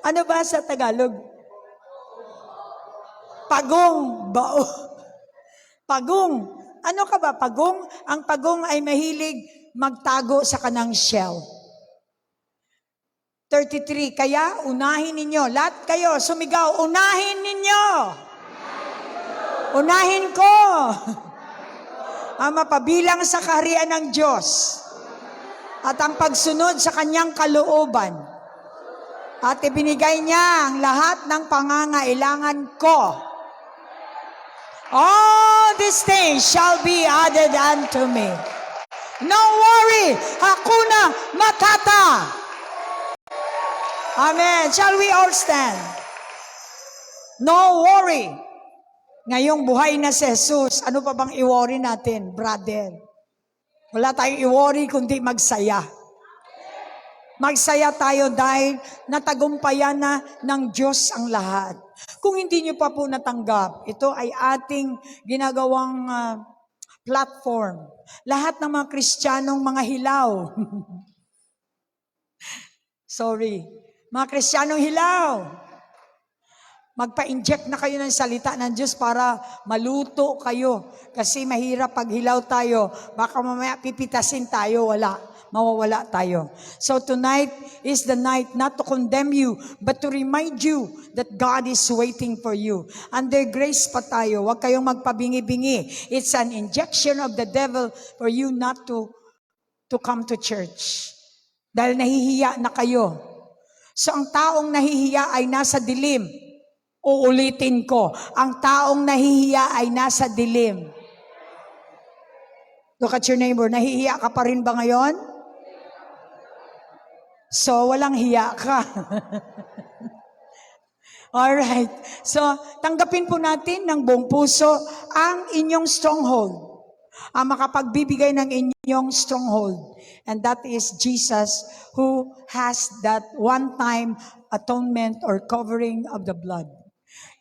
Ano ba sa Tagalog? Pagong, bao. Pagong. Ano ka ba, pagong? Ang pagong ay mahilig magtago sa kanang shell. 33, kaya unahin ninyo. Lahat kayo, sumigaw, unahin ninyo. Unahin ko. Ang mapabilang sa kaharian ng Diyos. At ang pagsunod sa kanyang kalooban. At ibinigay niya ang lahat ng pangangailangan ko. All these things shall be added unto me. No worry, hakuna matata. Amen. Shall we all stand? No worry. Ngayong buhay na si Jesus, ano pa bang i-worry natin, brother? Wala tayong i-worry kundi magsaya. Magsaya tayo dahil natagumpayan na ng Diyos ang lahat. Kung hindi nyo pa po natanggap, ito ay ating ginagawang platform. Lahat ng mga Kristiyanong mga hilaw. Sorry. Mga Kristiyanong hilaw. Magpa-inject na kayo ng salita ng Diyos para maluto kayo. Kasi mahirap pag hilaw tayo. Baka mamaya pipitasin tayo, mawawala tayo. So tonight is the night not to condemn you, but to remind you that God is waiting for you. Under grace pa tayo. Huwag kayong magpabingi-bingi. It's an injection of the devil for you not to come to church. Dahil nahihiya na kayo. So ang taong nahihiya ay nasa dilim. Uulitin ko, ang taong nahihiya ay nasa dilim. Look at your neighbor, nahihiya ka pa rin ba ngayon? So, walang hiya ka. Alright. So, tanggapin po natin ng buong puso ang inyong stronghold. Ang makapagbibigay ng inyong stronghold. And that is Jesus who has that one-time atonement or covering of the blood.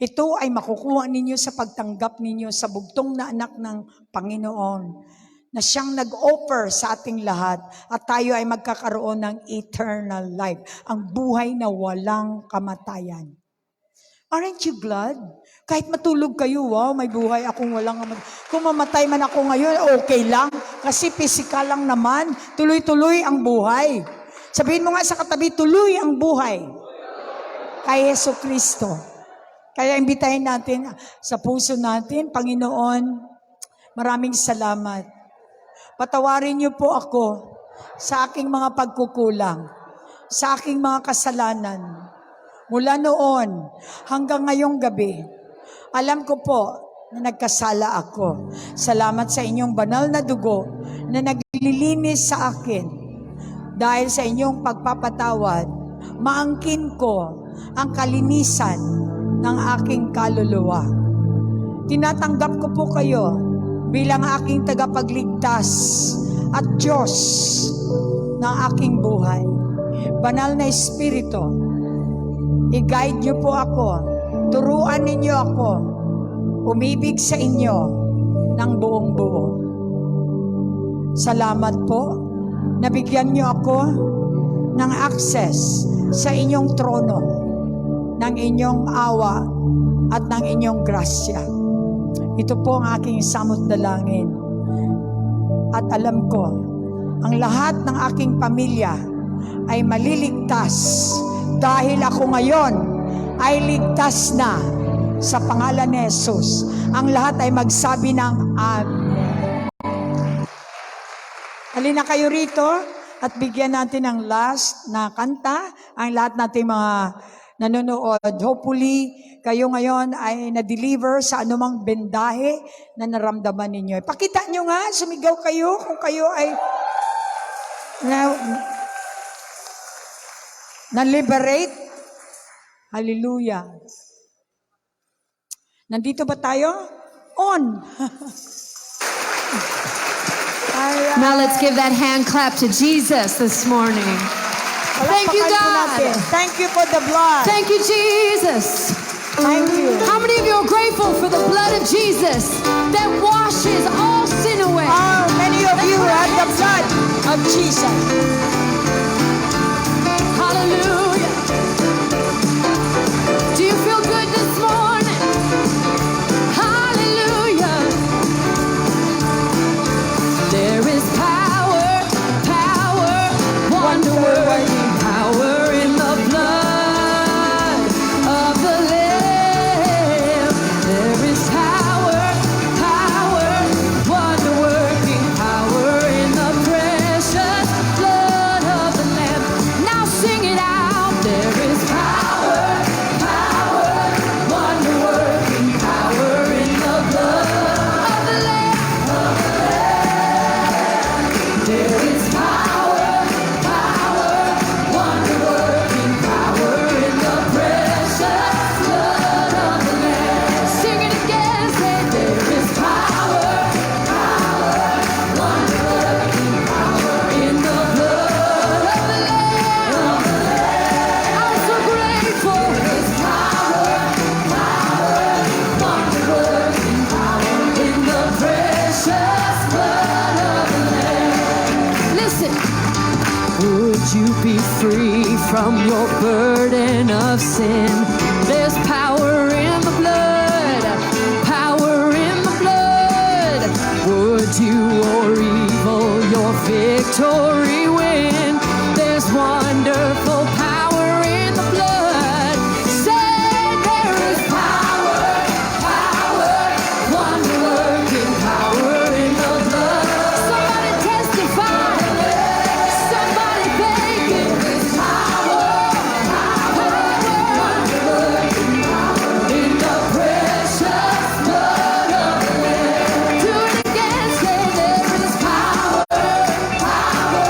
Ito ay makukuha ninyo sa pagtanggap ninyo sa bugtong na anak ng Panginoon na siyang nag-offer sa ating lahat at tayo ay magkakaroon ng eternal life, ang buhay na walang kamatayan. Aren't you glad? Kahit matulog kayo, wow, may buhay akong walang... Kung mamatay man ako ngayon, okay lang. Kasi physical lang naman. Tuloy-tuloy ang buhay. Sabihin mo nga sa katabi, tuloy ang buhay. Kay Yesu Kristo. Kaya imbitahin natin sa puso natin, Panginoon, maraming salamat. Patawarin niyo po ako sa aking mga pagkukulang, sa aking mga kasalanan. Mula noon hanggang ngayong gabi, alam ko po na nagkasala ako. Salamat sa inyong banal na dugo na naglilinis sa akin. Dahil sa inyong pagpapatawad, maangkin ko ang kalinisan ng aking kaluluwa. Tinatanggap ko po kayo bilang aking tagapagligtas at Diyos ng aking buhay. Banal na Espiritu, i-guide niyo po ako, turuan ninyo ako, umibig sa inyo ng buong buo. Salamat po, nabigyan niyo ako ng access sa inyong trono, ng inyong awa at ng inyong grasya. Ito po ang aking samot dalangin. At alam ko, ang lahat ng aking pamilya ay maliligtas dahil ako ngayon ay ligtas na sa pangalan ni Jesus. Ang lahat ay magsabi ng Amen. Halina kayo rito at bigyan natin ng last na kanta ang lahat nating mga nanonood. Hopefully, kayo ngayon ay na-deliver sa anumang bendahe na naramdaman ninyo. Pakita nyo nga, sumigaw kayo kung kayo ay na-liberate. Hallelujah. Nandito ba tayo? On! Now let's give that hand clap to Jesus this morning. Thank you, God. Thank you for the blood. Thank you, Jesus. Thank you. How many of you are grateful for the blood of Jesus that washes all sin away? Oh, many of you have the blood of Jesus. Hallelujah. Do you feel good this morning? Hallelujah. There is power, power, wonder-working power in the blood of the Lamb. There is power, power, wonder-working power in the precious blood of the Lamb. Now sing it out. There is power, power, wonder-working power in the blood of the Lamb. There is power, power, wonder-working power in the precious blood of the Lamb. Sing it again, say there is power, power, wonder-working power in the blood of the Lamb. I'm so grateful. There is power, power, wonder-working power in the precious blood of the Lamb. Listen. Would you be free from your burden of sin? There's power in the blood, power in the blood. Would you or evil your victory win? There's wonderful power in the blood. Say there is power, power, wonder-working power in the blood. Somebody testify. Somebody beg it. There is power, power, wonder-working power in the precious blood of the Lamb. Do it again, say there is power, power,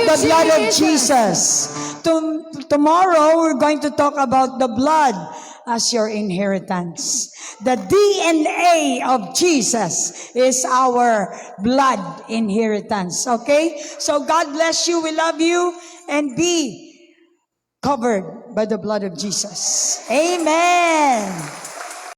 the you, blood of Jesus. Jesus. Tomorrow, we're going to talk about the blood as your inheritance. The DNA of Jesus is our blood inheritance. Okay? So God bless you. We love you. And be covered by the blood of Jesus. Amen.